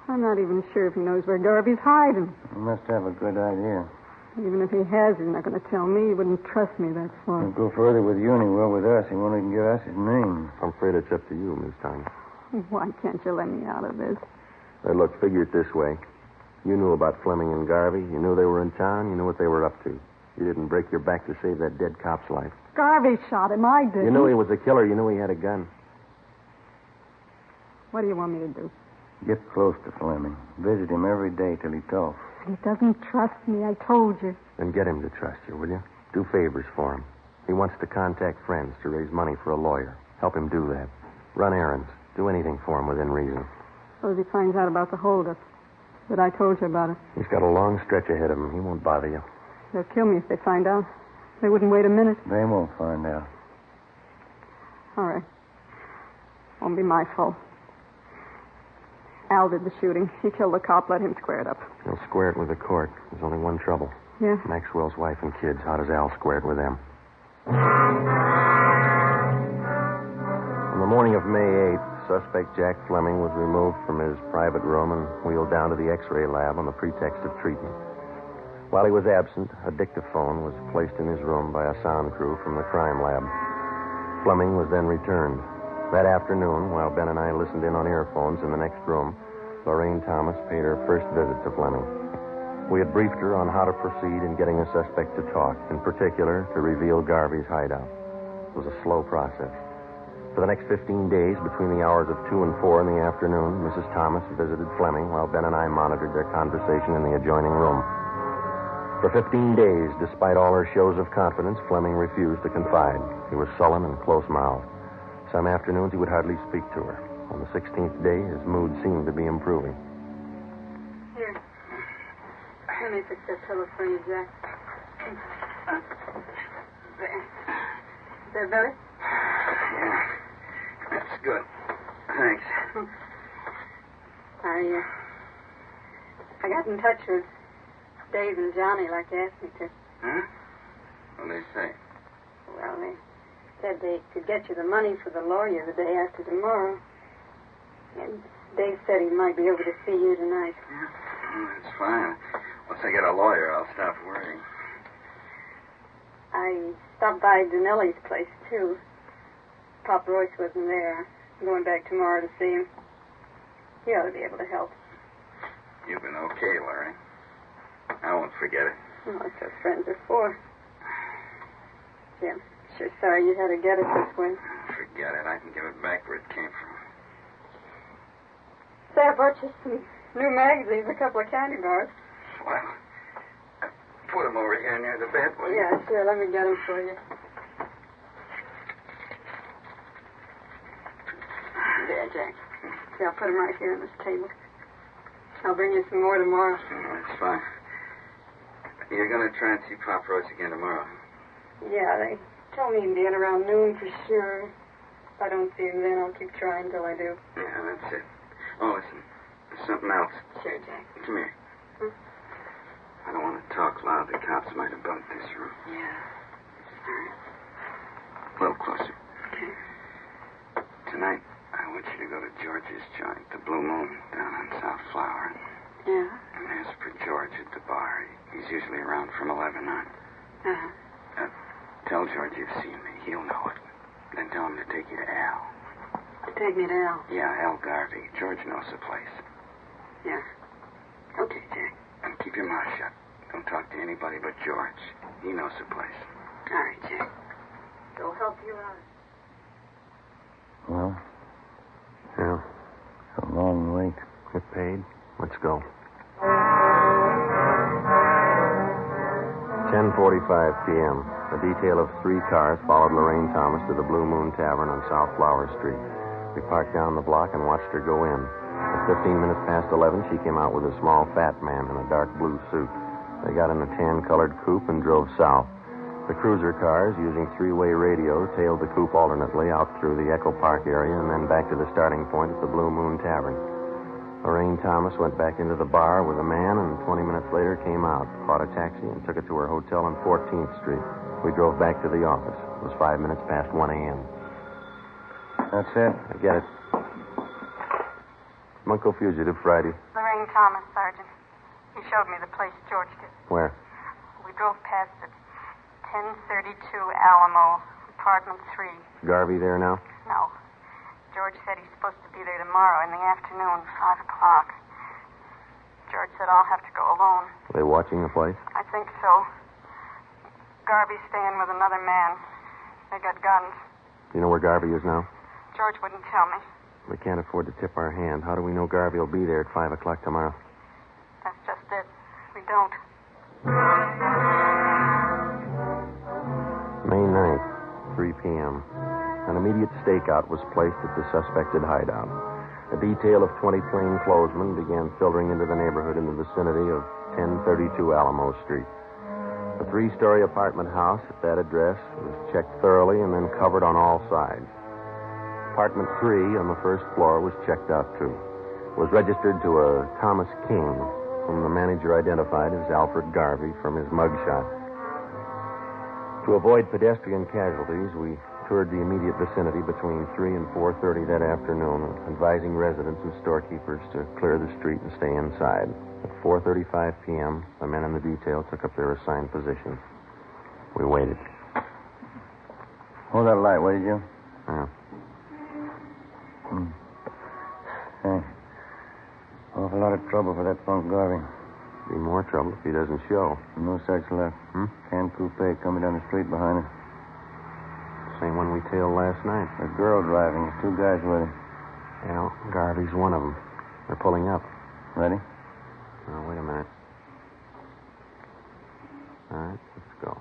I'm not even sure if he knows where Garvey's hiding. He must have a good idea. Even if he has, he's not going to tell me. He wouldn't trust me, that's why. He'll go further with you than he will with us. He won't even give us his name. I'm afraid it's up to you, Miss Thomas. Why can't you let me out of this? Look, figure it this way. You knew about Fleming and Garvey. You knew they were in town. You knew what they were up to. You didn't break your back to save that dead cop's life. Garvey shot him. I did. You knew he was a killer. You knew he had a gun. What do you want me to do? Get close to Fleming. Visit him every day till he talks. He doesn't trust me. I told you. Then get him to trust you, will you? Do favors for him. He wants to contact friends to raise money for a lawyer. Help him do that. Run errands. Do anything for him within reason. Suppose he finds out about the holdup. That I told you about it. He's got a long stretch ahead of him. He won't bother you. They'll kill me if they find out. They wouldn't wait a minute. They won't find out. All right. Won't be my fault. Al did the shooting. He killed the cop. Let him square it up. He'll square it with the court. There's only one trouble. Yeah? Maxwell's wife and kids. How does Al square it with them? On the morning of May 8th, suspect Jack Fleming was removed from his private room and wheeled down to the X-ray lab on the pretext of treatment. While he was absent, a dictaphone was placed in his room by a sound crew from the crime lab. Fleming was then returned. That afternoon, while Ben and I listened in on earphones in the next room, Lorraine Thomas paid her first visit to Fleming. We had briefed her on how to proceed in getting the suspect to talk, in particular, to reveal Garvey's hideout. It was a slow process. For the next 15 days, between the hours of 2 and 4 in the afternoon, Mrs. Thomas visited Fleming while Ben and I monitored their conversation in the adjoining room. For 15 days, despite all her shows of confidence, Fleming refused to confide. He was sullen and close-mouthed. Some afternoons, he would hardly speak to her. On the 16th day, his mood seemed to be improving. Here. Let me fix that pillow for you, Jack. There. Is that better? Yeah. That's good. Thanks. I got in touch with Dave and Johnny like you asked me to. Huh? What did they say? Well, they said they could get you the money for the lawyer the day after tomorrow. And Dave said he might be over to see you tonight. Yeah. That's fine. Once I get a lawyer, I'll stop worrying. I stopped by Danelli's place, too. Pop Royce wasn't there. I'm going back tomorrow to see him. He ought to be able to help. You've been okay, Larry. I won't forget it. Oh, that's what friends are for. Yeah, sure sorry you had to get it this way. Forget it. I can give it back where it came from. Say, I bought you some new magazines, a couple of candy bars. Well, put them over here near the bed, will you? Yeah, sure. Let me get them for you. There, Jack. Yeah, I'll put them right here on this table. I'll bring you some more tomorrow. That's fine. You're going to try and see Pop Royce again tomorrow. Yeah, they told me he'd be in around noon for sure. If I don't see him then, I'll keep trying till I do. Yeah, that's it. Oh, listen. There's something else. Sure, Jack. Come here. I don't want to talk loud. The cops might have bugged this room. Yeah. All right. A little closer. Okay. Tonight, I want you to go to George's joint, the Blue Moon, down on South Flower. Yeah? And ask for George at the bar. He's usually around from 11 on. Uh-huh. Tell George you've seen me. He'll know it. Then tell him to take you to Al. Take me to Al? Yeah, Al Garvey. George knows the place. Yeah. Okay, Jack. And keep your mouth shut. Don't talk to anybody but George. He knows the place. All right, Jack. Go help you out. Well, Yeah. it's a long wait. Get paid. Let's go. 10:45 p.m. A detail of 3 cars followed Lorraine Thomas to the Blue Moon Tavern on South Flower Street. We parked down the block and watched her go in. At 15 minutes past 11, she came out with a small fat man in a dark blue suit. They got in a tan-colored coupe and drove south. The cruiser cars, using 3-way radios, tailed the coupe alternately out through the Echo Park area and then back to the starting point at the Blue Moon Tavern. Lorraine Thomas went back into the bar with a man and 20 minutes later came out, caught a taxi, and took it to her hotel on 14th Street. We drove back to the office. It was 5 minutes past 1 a.m. That's it? I get it. Munko fugitive, Friday. Lorraine Thomas, Sergeant. He showed me the place George did. Where? We drove past it. 1032 Alamo, apartment 3. Garvey there now? No. George said he's supposed to be there tomorrow in the afternoon, 5 o'clock. George said I'll have to go alone. Are they watching the place? I think so. Garvey's staying with another man. They got guns. Do you know where Garvey is now? George wouldn't tell me. We can't afford to tip our hand. How do we know Garvey will be there at 5 o'clock tomorrow? That's just it. We don't. May 9th, 3 p.m. An immediate stakeout was placed at the suspected hideout. A detail of 20 plainclothesmen began filtering into the neighborhood in the vicinity of 1032 Alamo Street. The 3-story apartment house at that address was checked thoroughly and then covered on all sides. Apartment 3 on the first floor was checked out, too. It was registered to a Thomas King, whom the manager identified as Alfred Garvey from his mugshot. To avoid pedestrian casualties, we toured the immediate vicinity between 3 and 4:30 that afternoon, advising residents and storekeepers to clear the street and stay inside. At 4:35 p.m., the men in the detail took up their assigned positions. We waited. Hold that light, will you? Yeah. Hey. Awful lot of trouble for that punk Garvey. Be more trouble if he doesn't show. No such luck. Tan coupe coming down the street behind us. Same one we tailed last night. A girl driving. There's 2 guys with her. Yeah, Garvey's one of them. They're pulling up. Ready? Now, wait a minute. All right, let's go.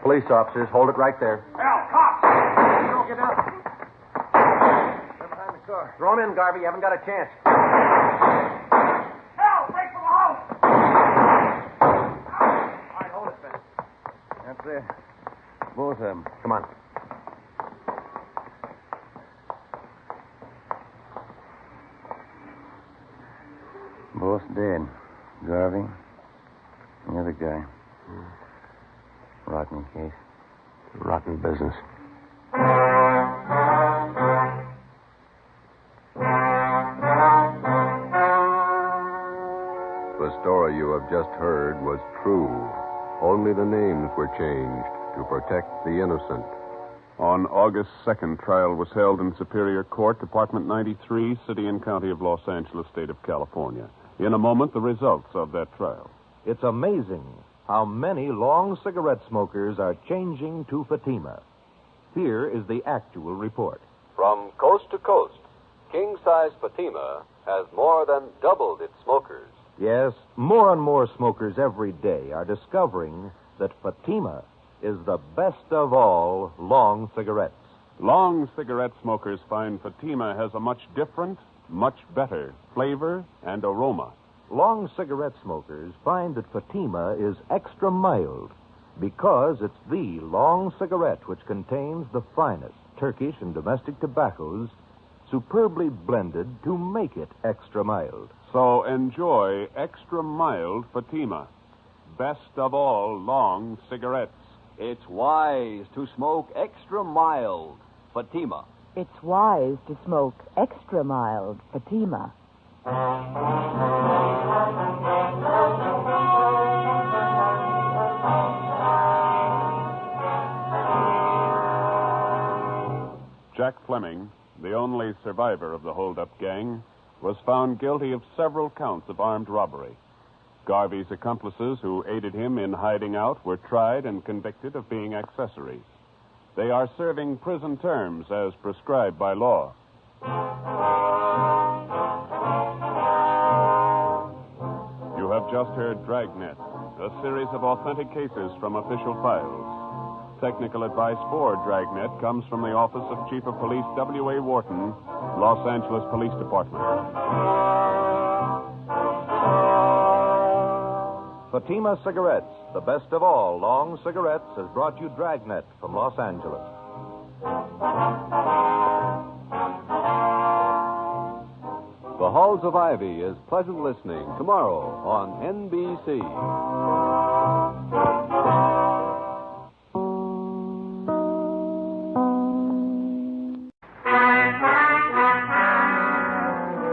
Police officers, hold it right there. Al, cops! Don't get down. They're behind the car. Throw him in, Garvey. You haven't got a chance. Al, break for the house! All right, hold it, Ben. That's it. Both of them. Come on. Both dead. Garvey, and the other guy. Rotten case. Rotten business. The story you have just heard was true. Only the names were changed to protect the innocent. On August 2nd, trial was held in Superior Court, Department 93, City and County of Los Angeles, State of California. In a moment, the results of that trial. It's amazing how many long cigarette smokers are changing to Fatima. Here is the actual report. From coast to coast, king-size Fatima has more than doubled its smokers. Yes, more and more smokers every day are discovering that Fatima is the best of all long cigarettes. Long cigarette smokers find Fatima has a much different, much better flavor and aroma. Long cigarette smokers find that Fatima is extra mild because it's the long cigarette which contains the finest Turkish and domestic tobaccos superbly blended to make it extra mild. So enjoy extra mild Fatima. Best of all long cigarettes. It's wise to smoke extra mild Fatima. It's wise to smoke extra mild Fatima. Jack Fleming, the only survivor of the hold-up gang, was found guilty of several counts of armed robbery. Garvey's accomplices who aided him in hiding out were tried and convicted of being accessories. They are serving prison terms as prescribed by law. You have just heard Dragnet, a series of authentic cases from official files. Technical advice for Dragnet comes from the Office of Chief of Police W.A. Wharton, Los Angeles Police Department. Fatima Cigarettes, the best of all long cigarettes, has brought you Dragnet from Los Angeles. The Halls of Ivy is pleasant listening tomorrow on NBC.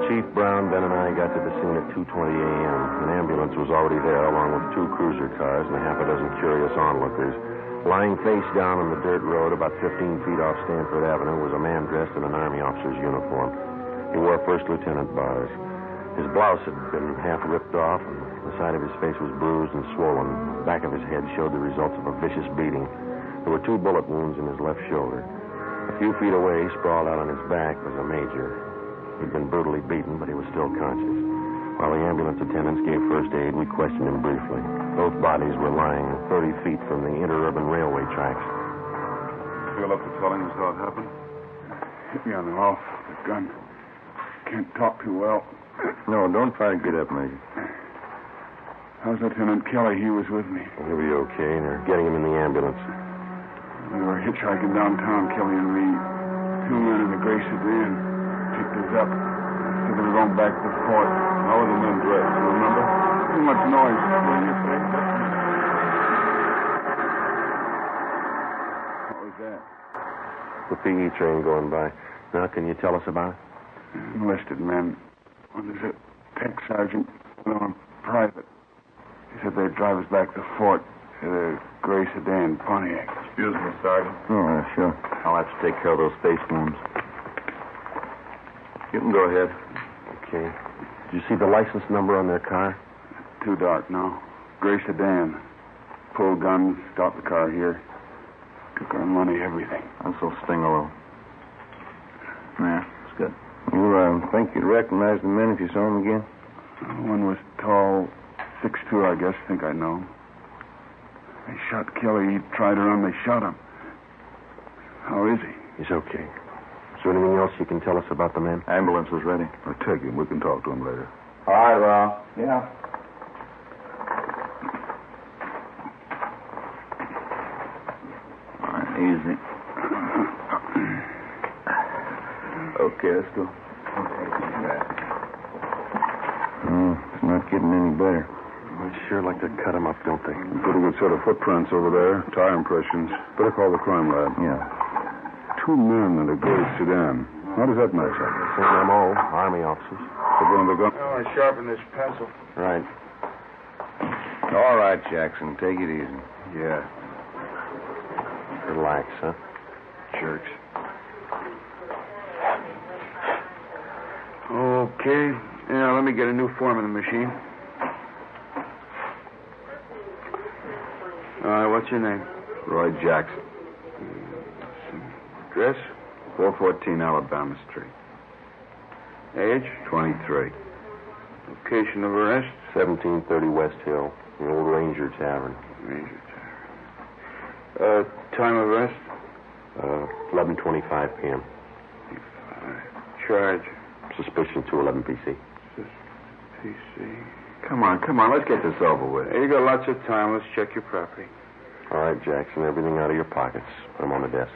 Chief Brown, Ben, and I got to the scene at 2:20 a.m. An ambulance was already there, along with 2 cruiser cars and a half a dozen curious onlookers. Lying face down on the dirt road about 15 feet off Stanford Avenue was a man dressed in an Army officer's uniform. He wore first lieutenant bars. His blouse had been half ripped off, and the side of his face was bruised and swollen. The back of his head showed the results of a vicious beating. There were 2 bullet wounds in his left shoulder. A few feet away, sprawled out on his back, was a major. He'd been brutally beaten, but he was still conscious. While the ambulance attendants gave first aid, we questioned him briefly. Both bodies were lying 30 feet from the interurban railway tracks. Feel up to telling us how it happened? Hit me on the off with the gun. Can't talk too well. No, don't try to get up, Major. How's Lieutenant Kelly? He was with me. He'll be okay. They're getting him in the ambulance. We were hitchhiking downtown, Kelly and me. 2 men in a gray sedan picked us up. Said they were going back to the fort. How were the men dressed? You remember? Too much noise. What was that? The PE train going by. Now, can you tell us about it? Enlisted men. One is a tech sergeant, another one private. He said they'd drive us back to the fort in a gray sedan Pontiac. Excuse me, Sergeant. Oh, sure. I'll have to take care of those face wounds. You can go ahead. Okay. Did you see the license number on their car? Too dark, no. Gray sedan. Pulled guns, stopped the car here. Took our money, everything. That's so Stingalo. Yeah, it's good. You think you'd recognize the men if you saw them again? One was tall, 6'2", I guess. Think I know him. They shot Kelly. He tried to run. They shot him. How is he? He's okay. Is there anything else you can tell us about the men? Ambulance is ready. I'll take him. We can talk to him later. All right, Ron. Yeah. All right, easy. Okay, let's go. It's not getting any better. They sure like to cut him up, don't they? Pretty good set of footprints over there. Tire impressions. Better call the crime lab. Yeah. 2 men in a gray sedan. How does that match up? Same MO, Army officers. The one the gun. Oh, I sharpened this pencil. Right. All right, Jackson. Take it easy. Yeah. Relax, huh? Jerks. Okay. Yeah, let me get a new form in the machine. All right, what's your name? Roy Jackson. Address? 414 Alabama Street. Age? 23. Location of arrest? 1730 West Hill, the old Ranger Tavern. Ranger Tavern. Time of arrest? 11:25 p.m. Charge? Suspicion 211 PC. PC. Come on, let's get this over with. Hey, you got lots of time. Let's check your property. All right, Jackson, everything out of your pockets. Put them on the desk.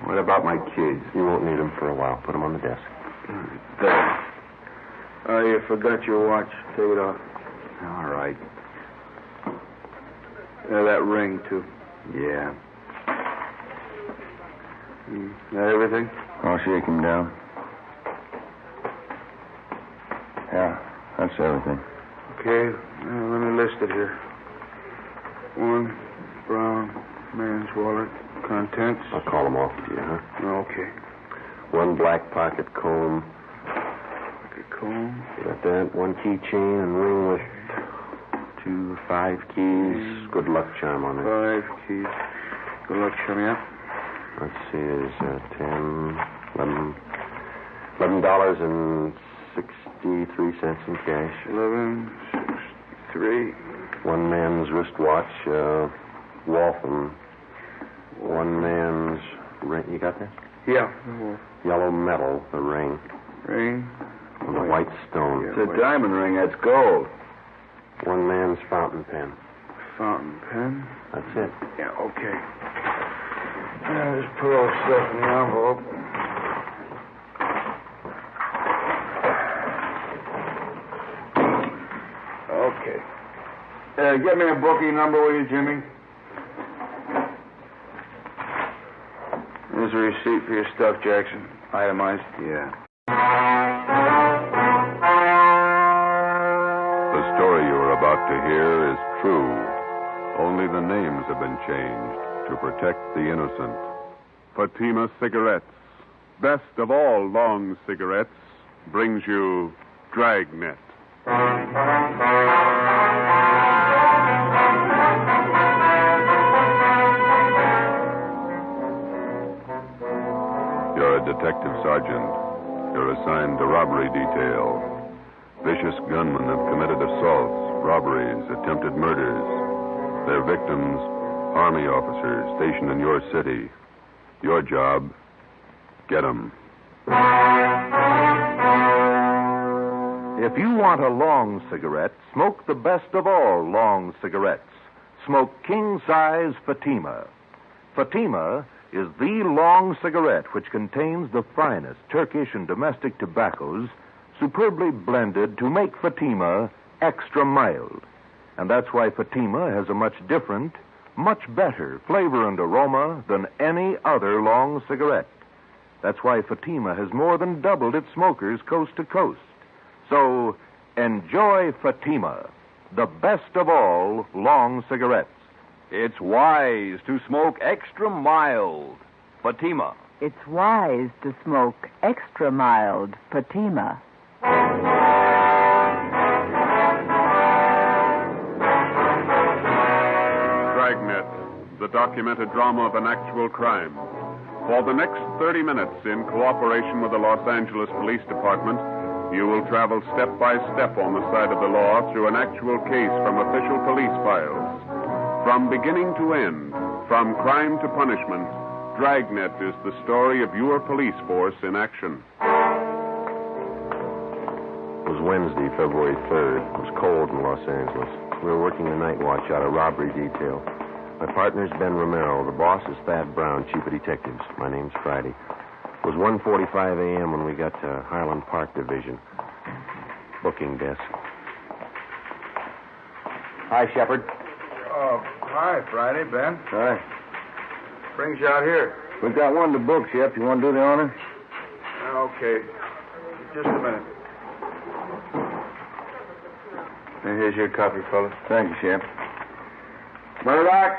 What about my kids? You won't need them for a while. Put them on the desk. There. Oh, you forgot your watch. Take it off. All right. That ring, too. Yeah. That everything? I'll shake him down. Yeah, that's everything. Okay, let me list it here. 1 brown man's wallet. Contents? I'll call them off to you, huh? Okay. 1 black pocket comb. Pocket comb. You got that? 1 keychain and ring with 5 keys. Good luck charm on it. 5 keys. Good luck charm, yeah. Let's see, there's $11.63 in cash. 11.63. 1 man's wristwatch, Waltham. 1 man's ring. You got that? Yeah. Yellow metal, the ring. Ring. And the white stone. It's a diamond ring. That's gold. 1 man's fountain pen. Fountain pen. That's it. Yeah, okay. Just put all the stuff in the envelope. Okay. Get me a booking number, will you, Jimmy? Here's a receipt for your stuff, Jackson. Itemized. Yeah. The story you are about to hear is true. Only the names have been changed to protect the innocent. Fatima Cigarettes, best of all long cigarettes, brings you Dragnet. You're a detective sergeant. You're assigned to robbery detail. Vicious gunmen have committed assaults, robberies, attempted murders. Their victims, Army officers stationed in your city. Your job, get 'em. If you want a long cigarette, smoke the best of all long cigarettes. Smoke king-size Fatima. Fatima is the long cigarette which contains the finest Turkish and domestic tobaccos superbly blended to make Fatima extra mild. And that's why Fatima has a much different, much better flavor and aroma than any other long cigarette. That's why Fatima has more than doubled its smokers coast to coast. So, enjoy Fatima, the best of all long cigarettes. It's wise to smoke extra mild. Fatima. It's wise to smoke extra mild Fatima. Dragnet, the documented drama of an actual crime. For the next 30 minutes, in cooperation with the Los Angeles Police Department, you will travel step by step on the side of the law through an actual case from official police files. From beginning to end, from crime to punishment, Dragnet is the story of your police force in action. It was Wednesday, February 3rd. It was cold in Los Angeles. We were working the night watch out of robbery detail. My partner's Ben Romero. The boss is Thad Brown, chief of detectives. My name's Friday. It was 1:45 a.m. when we got to Highland Park Division. Booking desk. Hi, Shepard. Oh, hi, Friday, Ben. Hi. Brings you out here. We've got one to book, Shep. You want to do the honor? Okay. Just a minute. Here's your copy, fellas. Thank you, Sheriff. Murdoch,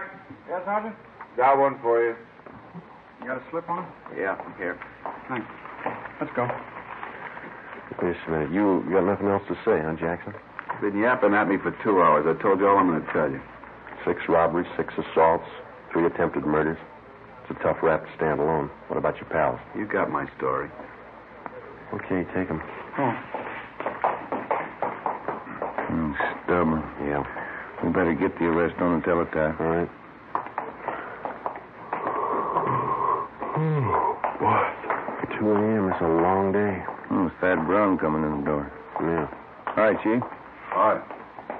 Yes, Sergeant? got one for you. You got a slip on? Yeah, here. Thanks. Let's go. Wait a minute. You got nothing else to say, huh, Jackson? Been yapping at me for 2 hours. I told you all I'm going to tell you. 6 robberies, 6 assaults, 3 attempted murders. It's a tough rap to stand alone. What about your pals? You got my story. Okay, take them. Oh. Stubborn. Yeah. We better get the arrest on the teletype. All right. Boy, 2 a.m. is a long day. It's Thad Brown coming in the door. Yeah. All right, Chief. Hi.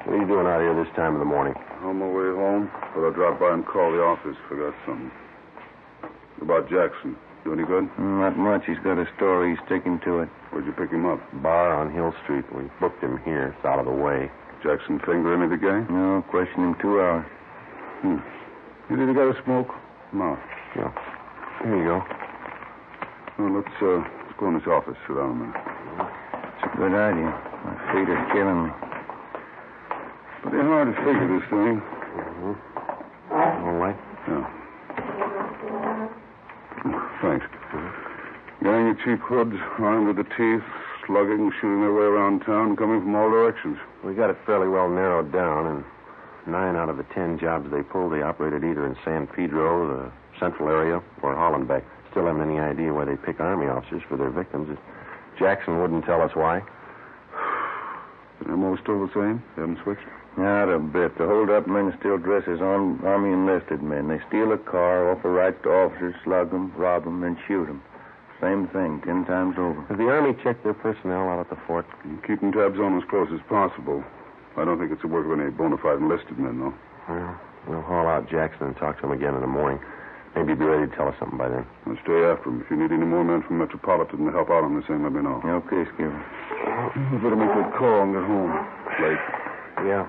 What are you doing out here this time of the morning? On my way home, but I'll drop by and call the office. Forgot something. About Jackson. Do any good? Not much. He's got a story. He's sticking to it. Where'd you pick him up? Bar on Hill Street. We booked him here. It's out of the way. Jackson finger any of the gang? No, questioned him 2 hours. You didn't got a smoke? No. Yeah. Here you go. Well, let's go in this office. Sit down a minute. It's a good idea. My feet are killing me. Pretty hard to figure this thing. All right. Yeah. Thanks. Gang of cheap hoods, armed with the teeth, slugging, shooting their way around town, coming from all directions. We got it fairly well narrowed down, and 9 out of the 10 jobs they pulled, they operated either in San Pedro, the central area, or Hollenbeck. Still haven't any idea why they pick Army officers for their victims. Jackson wouldn't tell us why. The MO still the same? They haven't switched? Not a bit. The hold-up men still dress as Army enlisted men. They steal a car, offer rights to officers, slug them, rob them, and shoot them. Same thing, 10 times over. Has the Army checked their personnel out at the fort? Keeping tabs on as close as possible. I don't think it's the work of any bona fide enlisted men, though. Well, we'll haul out Jackson and talk to him again in the morning. Maybe he'll be ready to tell us something by then. I'll stay after him. If you need any more men from Metropolitan to help out on this thing, let me know. Okay, Skipper. You better make that call and get home. Late. Yeah.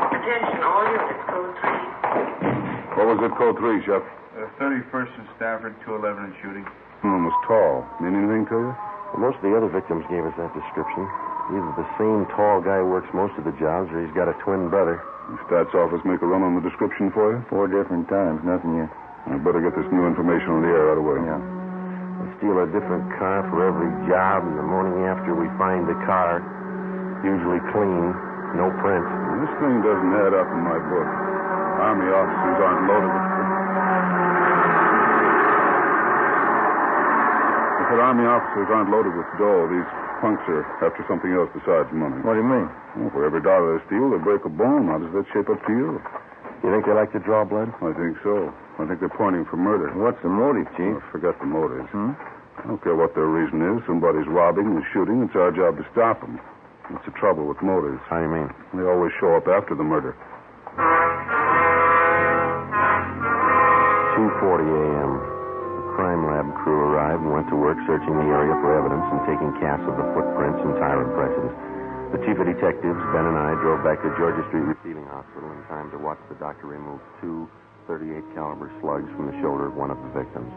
Attention, all units, code 3. What was it, code 3, Shep? 31st and Stafford, 211 and shooting. Was tall. Mean anything to you? Well, most of the other victims gave us that description. Either the same tall guy works most of the jobs, or he's got a twin brother. The stats office make a run on the description for you? 4 different times. Nothing yet. I better get this new information on the air right away. Yeah. We steal a different car for every job, and the morning after we find the car, usually clean, no prints. This thing doesn't add up in my book. Army officers aren't loaded with... I said Army officers aren't loaded with dough. These punks are after something else besides money. What do you mean? Well, for every dollar they steal, they break a bone. How does that shape up to you? You think they like to draw blood? I think so. I think they're pointing for murder. What's the motive, Chief? Forget the motives. I don't care what their reason is. Somebody's robbing and shooting. It's our job to stop them. That's the trouble with motives. How do you mean? They always show up after the murder. 2:40 a.m. The crime lab crew arrived and went to work searching the area for evidence and taking casts of the footprints and tire impressions. The chief of detectives, Ben, and I drove back to Georgia Street Receiving Hospital in time to watch the doctor remove 2 .38 caliber slugs from the shoulder of one of the victims.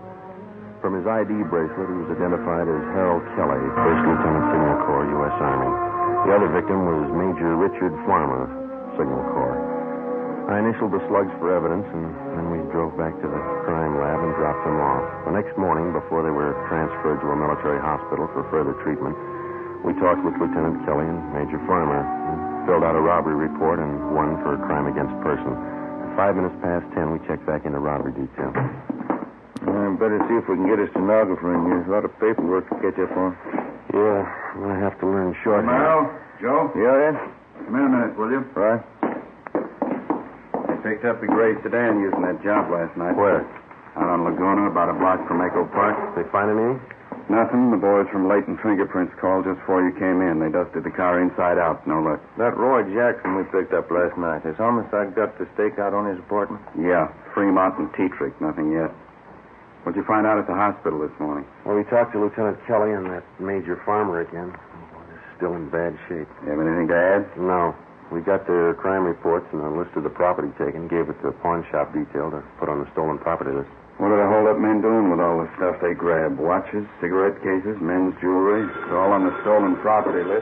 From his ID bracelet, he was identified as Harold Kelly, First Lieutenant Signal Corps, U.S. Army. The other victim was Major Richard Farmer, Signal Corps. I initialed the slugs for evidence, and then we drove back to the crime lab and dropped them off. The next morning, before they were transferred to a military hospital for further treatment, we talked with Lieutenant Kelly and Major Farmer, and filled out a robbery report and one for a crime against person. At 5 minutes past 10, we checked back into robbery detail. Better see if we can get a stenographer in here. There's a lot of paperwork to catch up on. Yeah, I'm going to have to learn short. Mel, Joe? Yeah, Ed? Come in a minute, will you? Right. I picked up the gray sedan using that job last night. Where? Out on Laguna, about a block from Echo Park. They find anything? Nothing. The boys from Leighton Fingerprints called just before you came in. They dusted the car inside out. No luck. That Roy Jackson we picked up last night. Has homicide got the stakeout on his apartment? Yeah. Fremont and Tetrick. Nothing yet. What'd you find out at the hospital this morning? Well, we talked to Lieutenant Kelly and that Major Farmer again. This still in bad shape. You have anything to add? No. We got their crime reports and a list of the property taken, gave it to the pawn shop detail to put on the stolen property list. What are the hold-up men doing with all the stuff they grabbed? Watches, cigarette cases, men's jewelry? It's all on the stolen property list.